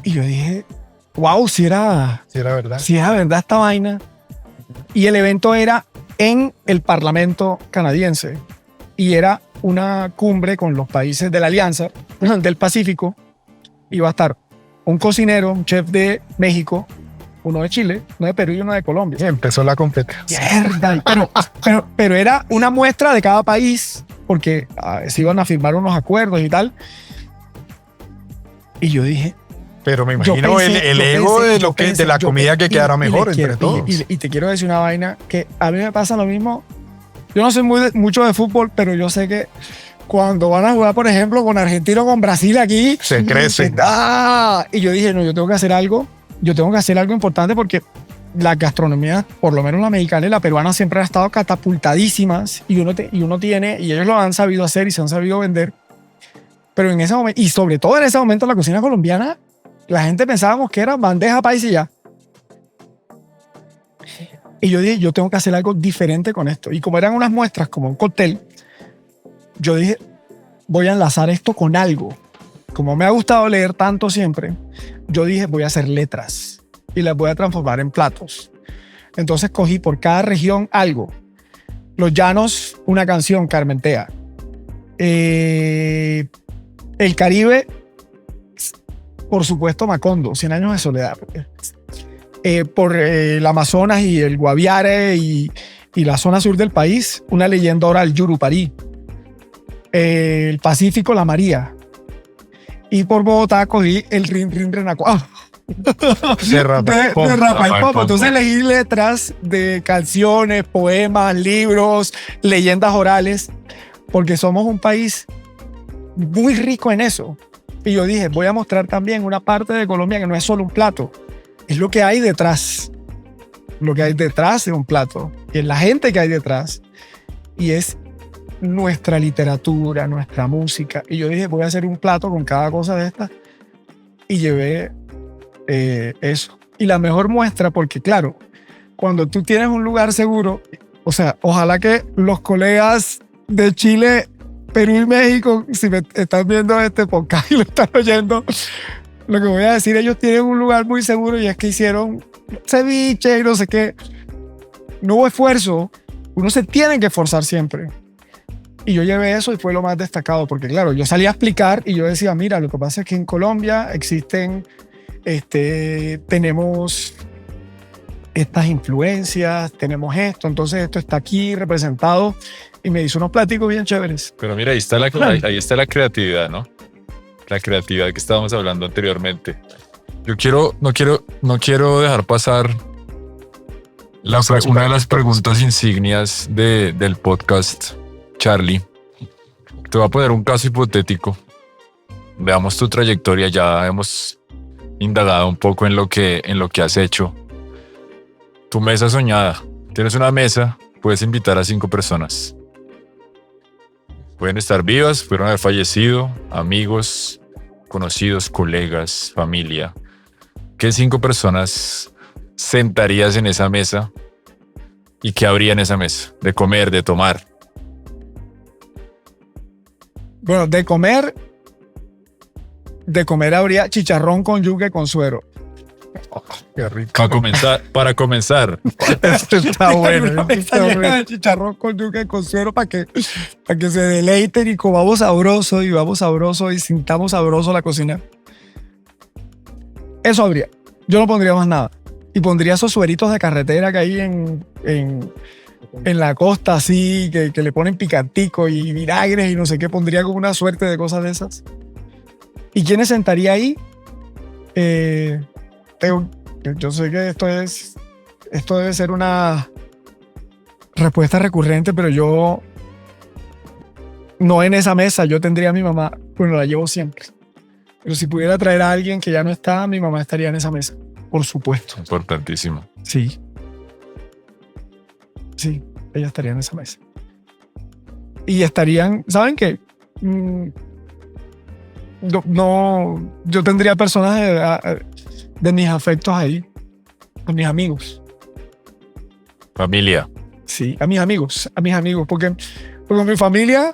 Y yo dije, wow, si era verdad. esta vaina. Y el evento era en el Parlamento canadiense y era una cumbre con los países de la Alianza del Pacífico. Iba a estar un cocinero, un chef de México, uno de Chile, uno de Perú y uno de Colombia. Y empezó la competencia. Mierda, pero era una muestra de cada país porque se iban a firmar unos acuerdos y tal. Y yo dije, Pero me imagino el ego de la comida que quedará mejor entre todos. Y te quiero decir una vaina que a mí me pasa lo mismo. Yo no soy mucho de fútbol, pero yo sé que cuando van a jugar, por ejemplo, con Argentina o con Brasil aquí, Se crecen. Y yo dije, no, yo tengo que hacer algo. Yo tengo que hacer algo importante porque la gastronomía, por lo menos la mexicana y la peruana, siempre han estado catapultadísimas y uno tiene, y ellos lo han sabido hacer y se han sabido vender. Pero en ese momento, y sobre todo en ese momento, la cocina colombiana, la gente pensábamos que era bandeja paisa y ya. Y yo dije, yo tengo que hacer algo diferente con esto. Y como eran unas muestras, como un cóctel, yo dije, voy a enlazar esto con algo. Como me ha gustado leer tanto siempre, yo dije, voy a hacer letras y las voy a transformar en platos. Entonces cogí por cada región algo. Los Llanos, una canción, Carmentea. El Caribe, por supuesto, Macondo, 100 años de soledad. Por el Amazonas y el Guaviare y la zona sur del país, una leyenda oral, Yurupari. El Pacífico, la María. Y por Bogotá cogí el Rin Rin Renacuá. De Rafael Pombo. Entonces elegí letras de canciones, poemas, libros, leyendas orales, porque somos un país muy rico en eso. Y yo dije, voy a mostrar también una parte de Colombia que no es solo un plato, es lo que hay detrás. Lo que hay detrás de un plato, y es la gente que hay detrás, y es nuestra literatura, nuestra música. Y yo dije, voy a hacer un plato con cada cosa de estas, y llevé eso. Y la mejor muestra, porque claro, cuando tú tienes un lugar seguro, o sea, ojalá que los colegas de Chile, Perú y México, si me están viendo este podcast y lo están oyendo, lo que voy a decir, ellos tienen un lugar muy seguro y es que hicieron ceviche y no sé qué. No hubo esfuerzo, uno se tiene que esforzar siempre. Y yo llevé eso y fue lo más destacado, porque claro, yo salí a explicar y yo decía, mira, lo que pasa es que en Colombia existen, tenemos estas influencias, tenemos esto, entonces esto está aquí representado, y me hizo unos pláticos bien chéveres. Pero mira, ahí está la creatividad, ¿no? La creatividad que estábamos hablando anteriormente. No quiero dejar pasar una de las preguntas insignias del podcast, Charlie. Te voy a poner un caso hipotético. Veamos tu trayectoria, ya hemos indagado un poco en lo que has hecho. Tu mesa soñada. Tienes una mesa, puedes invitar a 5 personas. Pueden estar vivas, pudieron haber fallecido, amigos, conocidos, colegas, familia. ¿Qué 5 personas sentarías en esa mesa y qué habría en esa mesa? De comer, de tomar. Bueno, de comer habría chicharrón con yuca y con suero. Oh, qué rico. Para comenzar. Esto está bueno. Chicharrón con yuca y con suero para que se deleiten y comamos sabroso y sintamos sabroso la cocina. Eso habría. Yo no pondría más nada. Y pondría esos sueritos de carretera que hay en la costa, así, que le ponen picantico y vinagres y no sé qué. Pondría como una suerte de cosas de esas. ¿Y quiénes sentaría ahí? Yo sé que esto debe ser una respuesta recurrente, pero yo no en esa mesa. Yo tendría a mi mamá, bueno, la llevo siempre. Pero si pudiera traer a alguien que ya no está, mi mamá estaría en esa mesa, por supuesto. Importantísimo. Sí, ella estaría en esa mesa. Y estarían, ¿saben qué? Yo tendría personas de mis afectos ahí. a mis amigos. Familia. Sí, a mis amigos, porque con mi familia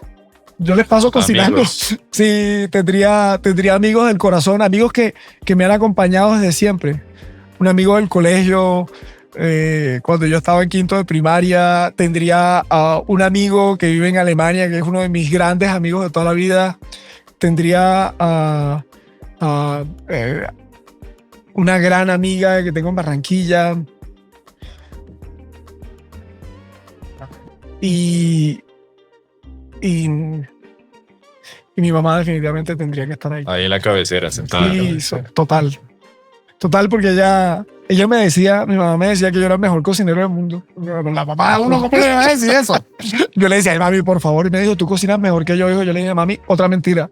yo les paso cocinando. Amigos. Sí, tendría amigos del corazón, amigos que me han acompañado desde siempre. Un amigo del colegio, cuando yo estaba en quinto de primaria, tendría un amigo que vive en Alemania, que es uno de mis grandes amigos de toda la vida. Tendría una gran amiga que tengo en Barranquilla. Y mi mamá definitivamente tendría que estar ahí. Ahí en la cabecera, sentada. Sí, total. Total, porque ella me decía, mi mamá me decía que yo era el mejor cocinero del mundo. La mamá, uno, ¿cómo le va a decir eso? Yo le decía, ay, mami, por favor. Y me dijo, tú cocinas mejor que yo. Hijo. Yo le dije, mami, otra mentira.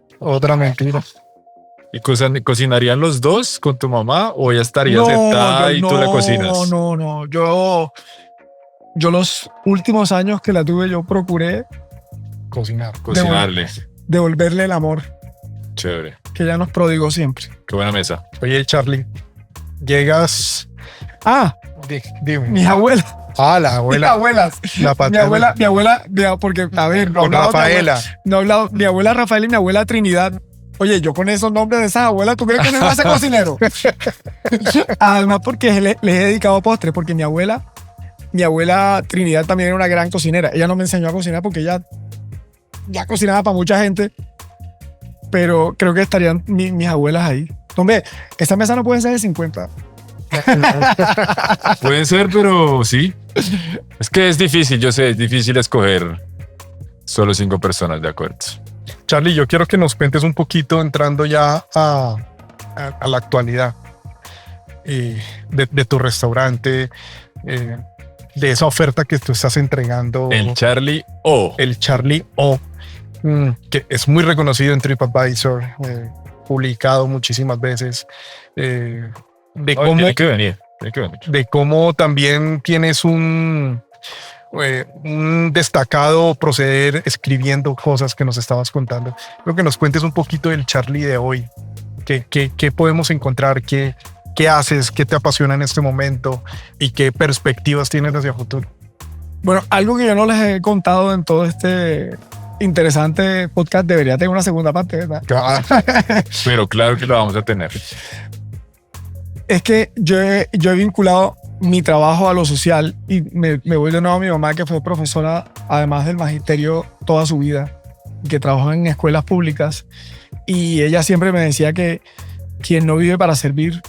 ¿Y cocinarían los dos con tu mamá o ella estaría sentada y tú la cocinas? No. Yo los últimos años que la tuve, yo procuré Cocinarle. devolverle el amor Chévere. que ella nos prodigó siempre. Qué buena mesa. Oye, Charlie, llegas... Dime. Mis abuelas. La abuela. Mis abuelas. La paterna. Mi abuela, porque, a ver, no Con hablaba de Rafaela. no he hablado, mi abuela Rafaela y mi abuela Trinidad. Oye, yo con esos nombres de esas abuelas, ¿tú crees que me va a hacer cocinero? Además, porque les he dedicado postres, porque mi abuela Trinidad también era una gran cocinera. Ella no me enseñó a cocinar porque ella ya cocinaba para mucha gente, pero creo que estarían mis abuelas ahí. Hombre, esta mesa no puede ser de 50. Pueden ser, pero sí. Es que es difícil, yo sé, es difícil escoger solo 5 personas, de acuerdo. Charlie, yo quiero que nos cuentes un poquito, entrando ya a la actualidad, de tu restaurante, de esa oferta que tú estás entregando. El Charlie O. El Charlie O, que es muy reconocido en TripAdvisor, publicado muchísimas veces. Tiene que venir. De cómo también tienes un destacado proceder escribiendo cosas que nos estabas contando. Creo que nos cuentes un poquito del Charlie de hoy. ¿Qué podemos encontrar? ¿Qué haces? ¿Qué te apasiona en este momento? ¿Y qué perspectivas tienes hacia el futuro? Bueno, algo que yo no les he contado en todo este interesante podcast, debería tener una segunda parte, ¿verdad? Pero claro que lo vamos a tener. Es que yo he vinculado mi trabajo a lo social y me voy de nuevo a mi mamá, que fue profesora, además del magisterio, toda su vida, que trabajó en escuelas públicas, y ella siempre me decía que quien no vive para servir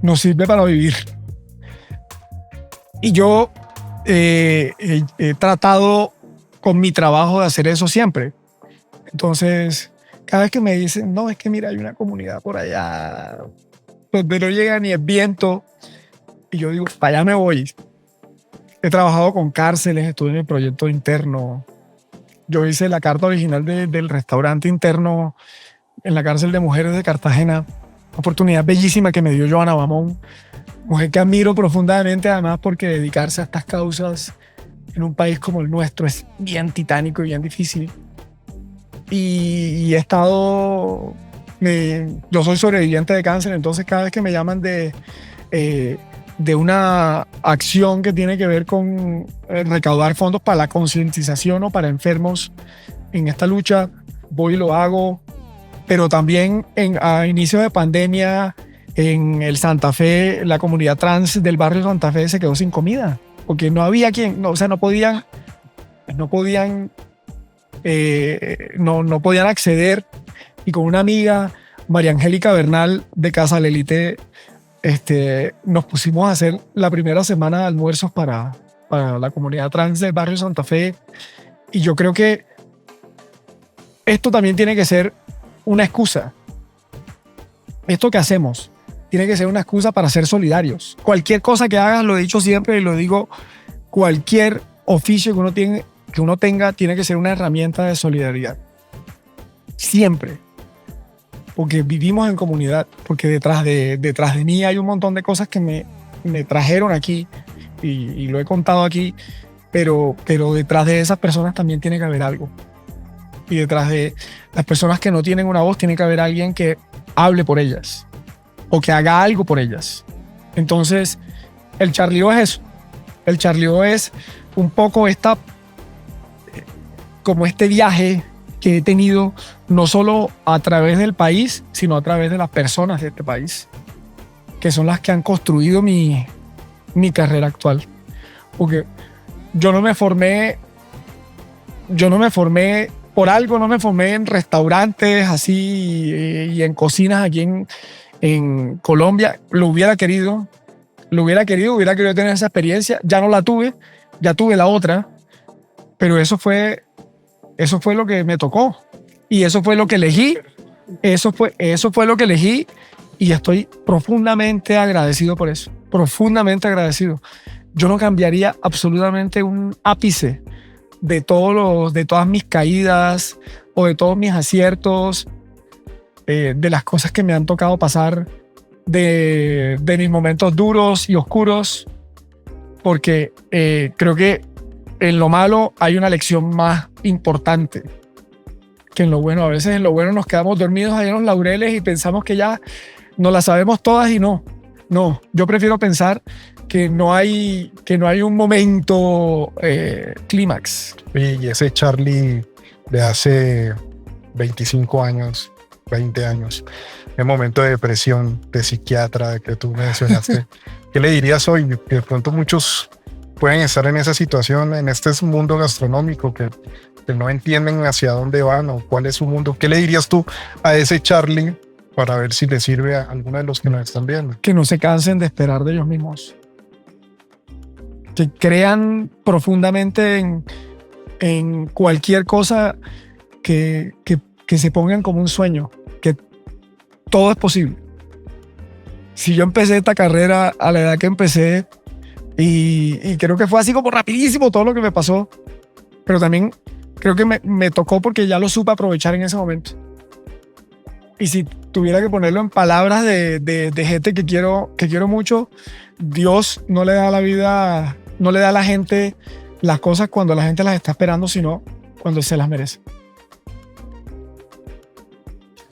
no sirve para vivir. Y yo he tratado con mi trabajo de hacer eso siempre. Entonces, cada vez que me dicen, no, es que mira, hay una comunidad por allá donde no llega ni el viento, y yo digo, para allá me voy. He trabajado con cárceles, estuve en el proyecto interno. Yo hice la carta original del restaurante interno en la cárcel de mujeres de Cartagena. Una oportunidad bellísima que me dio Joana Bamón, mujer que admiro profundamente, además porque dedicarse a estas causas en un país como el nuestro es bien titánico y bien difícil. Y he estado... yo soy sobreviviente de cáncer, entonces cada vez que me llaman de una acción que tiene que ver con recaudar fondos para la concientización o para enfermos en esta lucha, voy y lo hago. Pero también a inicio de pandemia, en el Santa Fe, la comunidad trans del barrio Santa Fe se quedó sin comida, porque no había quien, no podían acceder. Y con una amiga, María Angélica Bernal, de Casa Lelite, nos pusimos a hacer la primera semana de almuerzos para la comunidad trans del barrio Santa Fe. Y yo creo que esto también tiene que ser una excusa. Esto que hacemos tiene que ser una excusa para ser solidarios. Cualquier cosa que hagas, lo he dicho siempre y lo digo, cualquier oficio que uno tenga tiene que ser una herramienta de solidaridad. Siempre. Porque vivimos en comunidad, porque detrás de mí hay un montón de cosas que me trajeron aquí y lo he contado aquí, pero detrás de esas personas también tiene que haber algo. Y detrás de las personas que no tienen una voz tiene que haber alguien que hable por ellas o que haga algo por ellas. Entonces, el Charlío es eso. El Charlío es un poco como este viaje que he tenido no solo a través del país, sino a través de las personas de este país, que son las que han construido mi carrera actual. Porque yo no me formé por algo, no me formé en restaurantes así y en cocinas aquí en Colombia. Hubiera querido tener esa experiencia. Ya no la tuve, ya tuve la otra, pero eso fue lo que me tocó y eso fue lo que elegí. Eso fue lo que elegí y estoy profundamente agradecido por eso. Profundamente agradecido. Yo no cambiaría absolutamente un ápice de todas mis caídas o de todos mis aciertos, de las cosas que me han tocado pasar, de mis momentos duros y oscuros, porque creo que en lo malo hay una lección más importante que en lo bueno. A veces en lo bueno nos quedamos dormidos ahí en los laureles y pensamos que ya nos la sabemos todas y no. Yo prefiero pensar que no hay un momento clímax. Y ese Charlie de hace 25 años, 20 años, en momento de depresión, de psiquiatra que tú mencionaste, ¿qué le dirías hoy? Que de pronto muchos pueden estar en esa situación, en este mundo gastronómico, que no entienden hacia dónde van o cuál es su mundo. ¿Qué le dirías tú a ese Charlie para ver si le sirve a alguno de los que nos están viendo? Que no se cansen de esperar de ellos mismos. Que crean profundamente en cualquier cosa, que se pongan como un sueño, que todo es posible. Si yo empecé esta carrera a la edad que empecé, y creo que fue así como rapidísimo todo lo que me pasó, pero también creo que me tocó porque ya lo supe aprovechar en ese momento. Y si tuviera que ponerlo en palabras de gente que quiero mucho, Dios no le da a la gente las cosas cuando la gente las está esperando, sino cuando se las merece.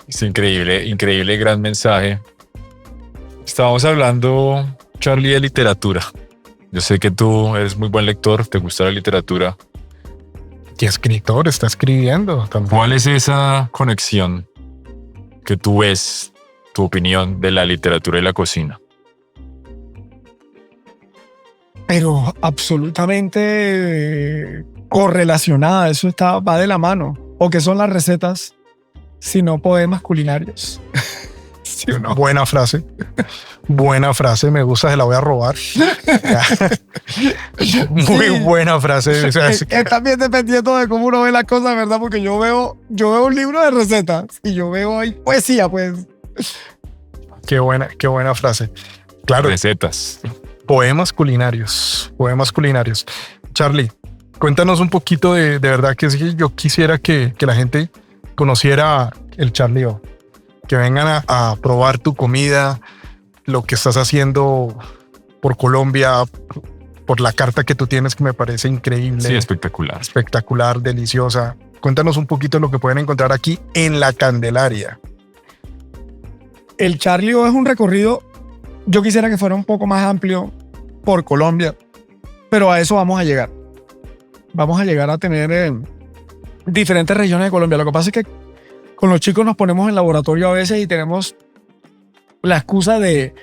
Es increíble, gran mensaje. Estábamos hablando, Charlie, de literatura. Yo sé que tú eres muy buen lector, te gusta la literatura. Y escritor, está escribiendo también. ¿Cuál es esa conexión que tú ves, tu opinión de la literatura y la cocina? Pero absolutamente correlacionada, eso va de la mano. ¿O qué son las recetas sino poemas culinarios? ¿Sí o no? Buena frase, me gusta, se la voy a robar. Muy buena frase. O sea, es también dependiendo de cómo uno ve las cosas, ¿verdad? Porque yo veo un libro de recetas y yo veo ahí poesía, pues. Qué buena frase. Claro. Recetas. Poemas culinarios. Charlie, cuéntanos un poquito de verdad, que yo quisiera que la gente conociera el Charlie O. Que vengan a probar tu comida, lo que estás haciendo por Colombia, por la carta que tú tienes, que me parece increíble. Sí, espectacular. Espectacular, deliciosa. Cuéntanos un poquito de lo que pueden encontrar aquí en La Candelaria. El Charlie O es un recorrido, yo quisiera que fuera un poco más amplio por Colombia, pero a eso vamos a llegar. Vamos a llegar a tener diferentes regiones de Colombia. Lo que pasa es que con los chicos nos ponemos en laboratorio a veces y tenemos la excusa de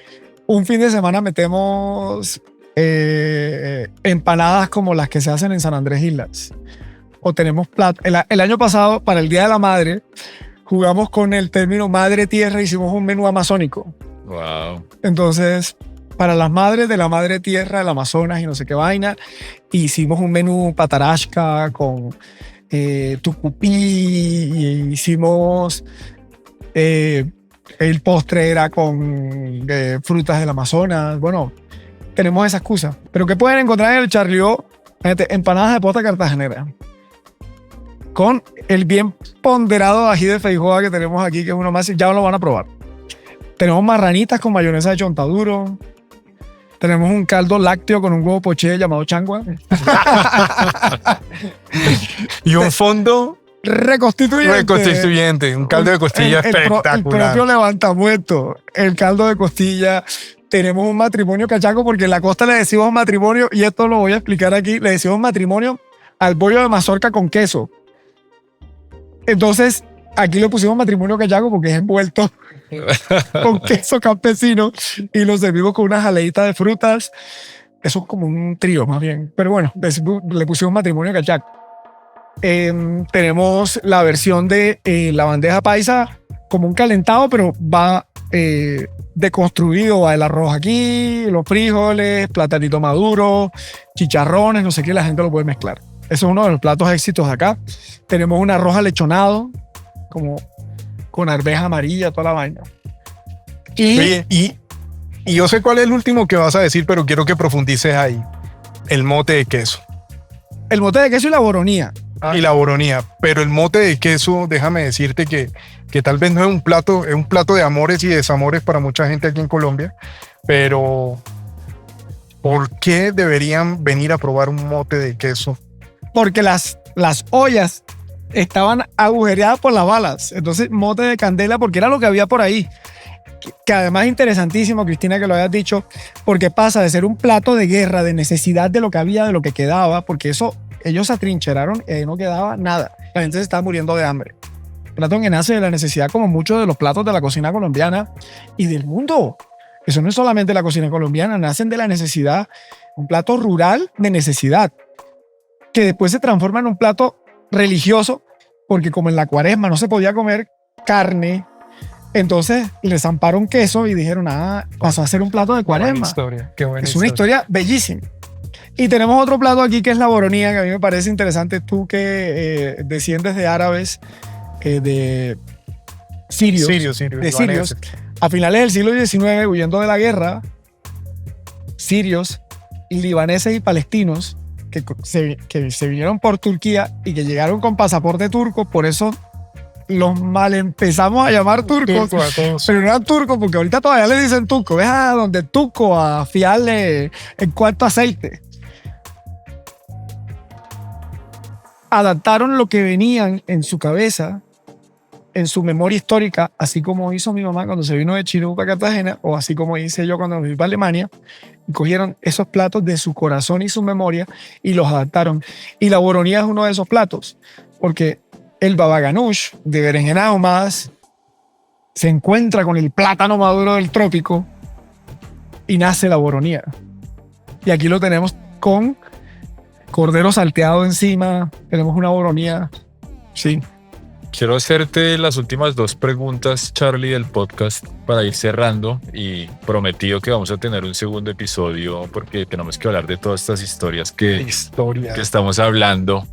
un fin de semana metemos empanadas como las que se hacen en San Andrés Islas. O tenemos platos. El año pasado, para el Día de la Madre, jugamos con el término madre tierra, hicimos un menú amazónico. Wow. Entonces, para las madres de la madre tierra, del Amazonas y no sé qué vaina, hicimos un menú patarasca con tucupí, y hicimos el postre era con frutas del Amazonas. Bueno, tenemos esa excusa. Pero ¿qué pueden encontrar en el Charlie O? Empanadas de posta cartagenera con el bien ponderado ají de feijoa que tenemos aquí, que es uno más, ya lo van a probar. Tenemos marranitas con mayonesa de chontaduro. Tenemos un caldo lácteo con un huevo poché llamado changua. Y un fondo reconstituyente, un caldo de costilla espectacular. El propio levantamuerto, el caldo de costilla tenemos un matrimonio cachaco, porque en la costa le decimos matrimonio, y esto lo voy a explicar aquí, le decimos matrimonio al bollo de mazorca con queso. Entonces, aquí le pusimos matrimonio cachaco porque es envuelto con queso campesino y lo servimos con una jaleita de frutas. Eso es como un trío más bien. Pero bueno, le pusimos matrimonio cachaco. Tenemos la versión de la bandeja paisa como un calentado, pero va deconstruido. Va el arroz aquí, los frijoles, platanito maduro, chicharrones, no sé qué, la gente lo puede mezclar. Eso es uno de los platos éxitos de acá. Tenemos un arroz alechonado, como con arveja amarilla, toda la vaina. Oye, y yo sé cuál es el último que vas a decir, pero quiero que profundices ahí. El mote de queso. El mote de queso y la boronía. Y la boronía. Pero el mote de queso, déjame decirte que tal vez no es un plato de amores y desamores para mucha gente aquí en Colombia, pero ¿por qué deberían venir a probar un mote de queso? Porque las ollas estaban agujereadas por las balas. Entonces, mote de candela, porque era lo que había por ahí. Que además es interesantísimo, Cristina, que lo hayas dicho, porque pasa de ser un plato de guerra, de necesidad de lo que había, de lo que quedaba, porque eso, ellos se atrincheraron y no quedaba nada. La gente se estaba muriendo de hambre. Plato que nace de la necesidad, como muchos de los platos de la cocina colombiana y del mundo. Eso no es solamente la cocina colombiana, nacen de la necesidad, un plato rural de necesidad, que después se transforma en un plato religioso, porque como en la cuaresma no se podía comer carne, entonces le zamparon queso y dijeron, pasó a ser un plato de cuaresma. Qué buena Es una historia bellísima. Y tenemos otro plato aquí que es la boronía, que a mí me parece interesante. Tú que desciendes de árabes, de sirios, de sirios, a finales del siglo XIX, huyendo de la guerra, sirios, libaneses y palestinos que se vinieron por Turquía y que llegaron con pasaporte turco, por eso los mal empezamos a llamar turcos, pero no eran turcos, porque ahorita todavía le dicen turco. Ves a donde turco a fiarle en cuarto aceite. Adaptaron lo que venían en su cabeza, en su memoria histórica, así como hizo mi mamá cuando se vino de Chile para Cartagena, o así como hice yo cuando me fui para Alemania, y cogieron esos platos de su corazón y su memoria y los adaptaron. Y la boronía es uno de esos platos, porque el baba ganoush de berenjena ahumadas se encuentra con el plátano maduro del trópico y nace la boronía. Y aquí lo tenemos con cordero salteado encima, tenemos una boronía, sí. Quiero hacerte las últimas 2 preguntas, Charlie, del podcast para ir cerrando, y prometido que vamos a tener un segundo episodio porque tenemos que hablar de todas estas historias que estamos hablando.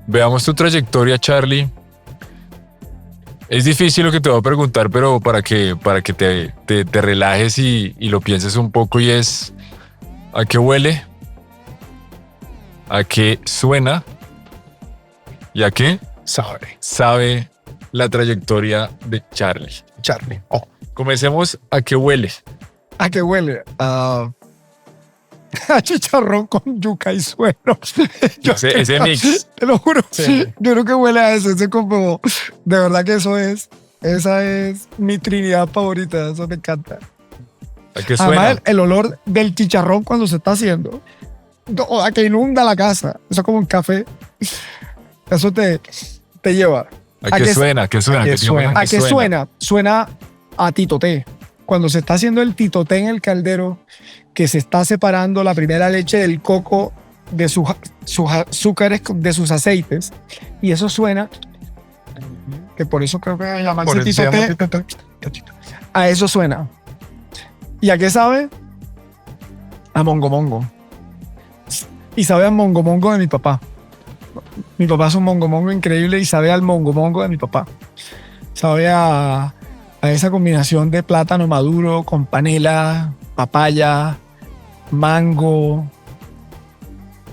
Veamos tu trayectoria, Charlie. Es difícil lo que te voy a preguntar, pero para que te relajes y lo pienses un poco, y es: ¿a qué huele? ¿A qué suena? ¿Y a qué sabe la trayectoria de Charlie? Comencemos. ¿A qué huele? ¿A qué huele? A chicharrón con yuca y suero. Ese mix. Te lo juro. Sí. Yo creo que huele a eso. Ese como, de verdad que esa es mi trinidad favorita. Eso me encanta. ¿A qué suena? Además, el olor del chicharrón cuando se está haciendo, a que inunda la casa. Eso es como un café. Eso te lleva. ¿A qué suena? ¿A qué suena? ¿A qué suena? Suena a titoté. Cuando se está haciendo el titoté en el caldero, que se está separando la primera leche del coco de sus azúcares, de sus aceites, y eso suena, que por eso creo que llamarse titoté, a eso suena. ¿Y a qué sabe? A mongo mongo. Y sabe a mongo mongo de mi papá. Mi papá es un mongo mongo increíble y sabe al mongo mongo de mi papá. Sabe a esa combinación de plátano maduro con panela, papaya, mango,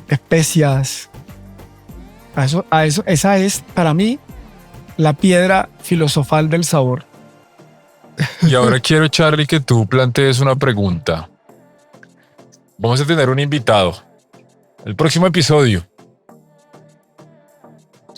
especias. Esa es para mí la piedra filosofal del sabor. Y ahora quiero, Charlie, que tú plantees una pregunta. Vamos a tener un invitado. El próximo episodio.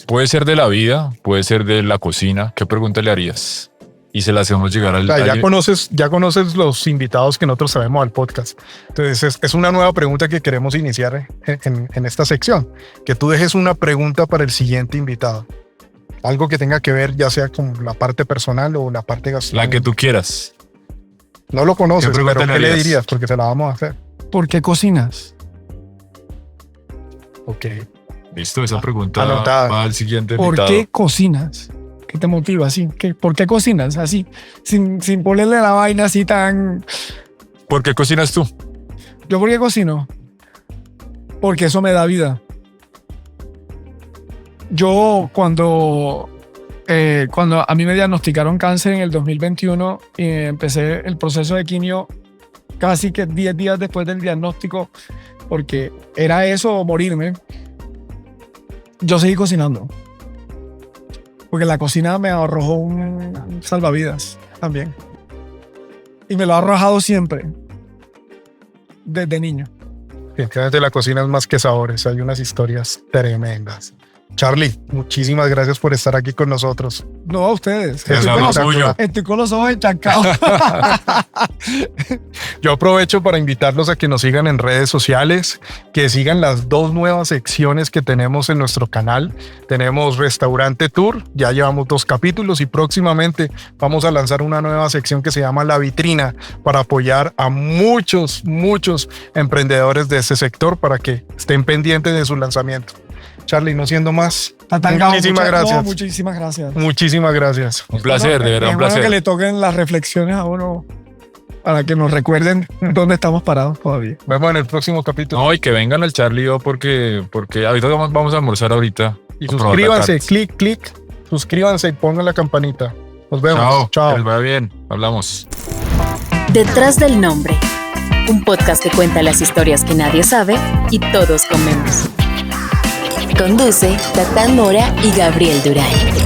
Puede ser de la vida, puede ser de la cocina. ¿Qué pregunta le harías? y se la hacemos llegar al... O sea, al- ya conoces los invitados que nosotros sabemos al podcast. Entonces es una nueva pregunta que queremos iniciar en esta sección. Que tú dejes una pregunta para el siguiente invitado. Algo que tenga que ver ya sea con la parte personal o la parte la gastronómica. que tú quieras. No lo conoces, ¿Qué pregunta pero le ¿qué le harías? dirías? Porque te la vamos a hacer. ¿Por qué cocinas? Ok. Listo, esa pregunta Anotada. va al siguiente ¿Por invitado. qué cocinas? ¿Qué te motiva así? ¿Por qué cocinas así? Sin ponerle la vaina así tan... ¿Por qué cocinas tú? ¿Yo por qué cocino? Porque eso me da vida. Yo cuando a mí me diagnosticaron cáncer en el 2021 y empecé el proceso de quimio casi que 10 días después del diagnóstico, porque era eso o morirme, yo seguí cocinando. Porque la cocina me arrojó un salvavidas también. Y me lo ha arrojado siempre, desde niño. Definitivamente la cocina es más que sabores. Hay unas historias tremendas. Charlie, muchísimas gracias por estar aquí con nosotros. No a ustedes. Es Estoy lo con los- suyo. Estoy con los ojos enchancados. Yo aprovecho para invitarlos a que nos sigan en redes sociales, que sigan las 2 nuevas secciones que tenemos en nuestro canal. Tenemos Restaurante Tour, ya llevamos 2 capítulos y próximamente vamos a lanzar una nueva sección que se llama La Vitrina para apoyar a muchos emprendedores de este sector para que estén pendientes de su lanzamiento. Charlie, no siendo más, muchísimas gracias. Muchísimas gracias. Muchísimas gracias. Un placer, de verdad, Es un bueno que placer. le toquen las reflexiones a uno para que nos recuerden dónde estamos parados todavía. Nos vemos en el próximo capítulo. No, y que vengan al Charlie O porque ahorita vamos a almorzar ahorita. Y Vamos a probar la suscríbanse, carne. clic, suscríbanse y pongan la campanita. Nos vemos. Chao, Chao. que les vaya bien. Hablamos. Detrás del nombre, un podcast que cuenta las historias que nadie sabe y todos comemos. Conduce Tatán Mora y Gabriel Durán.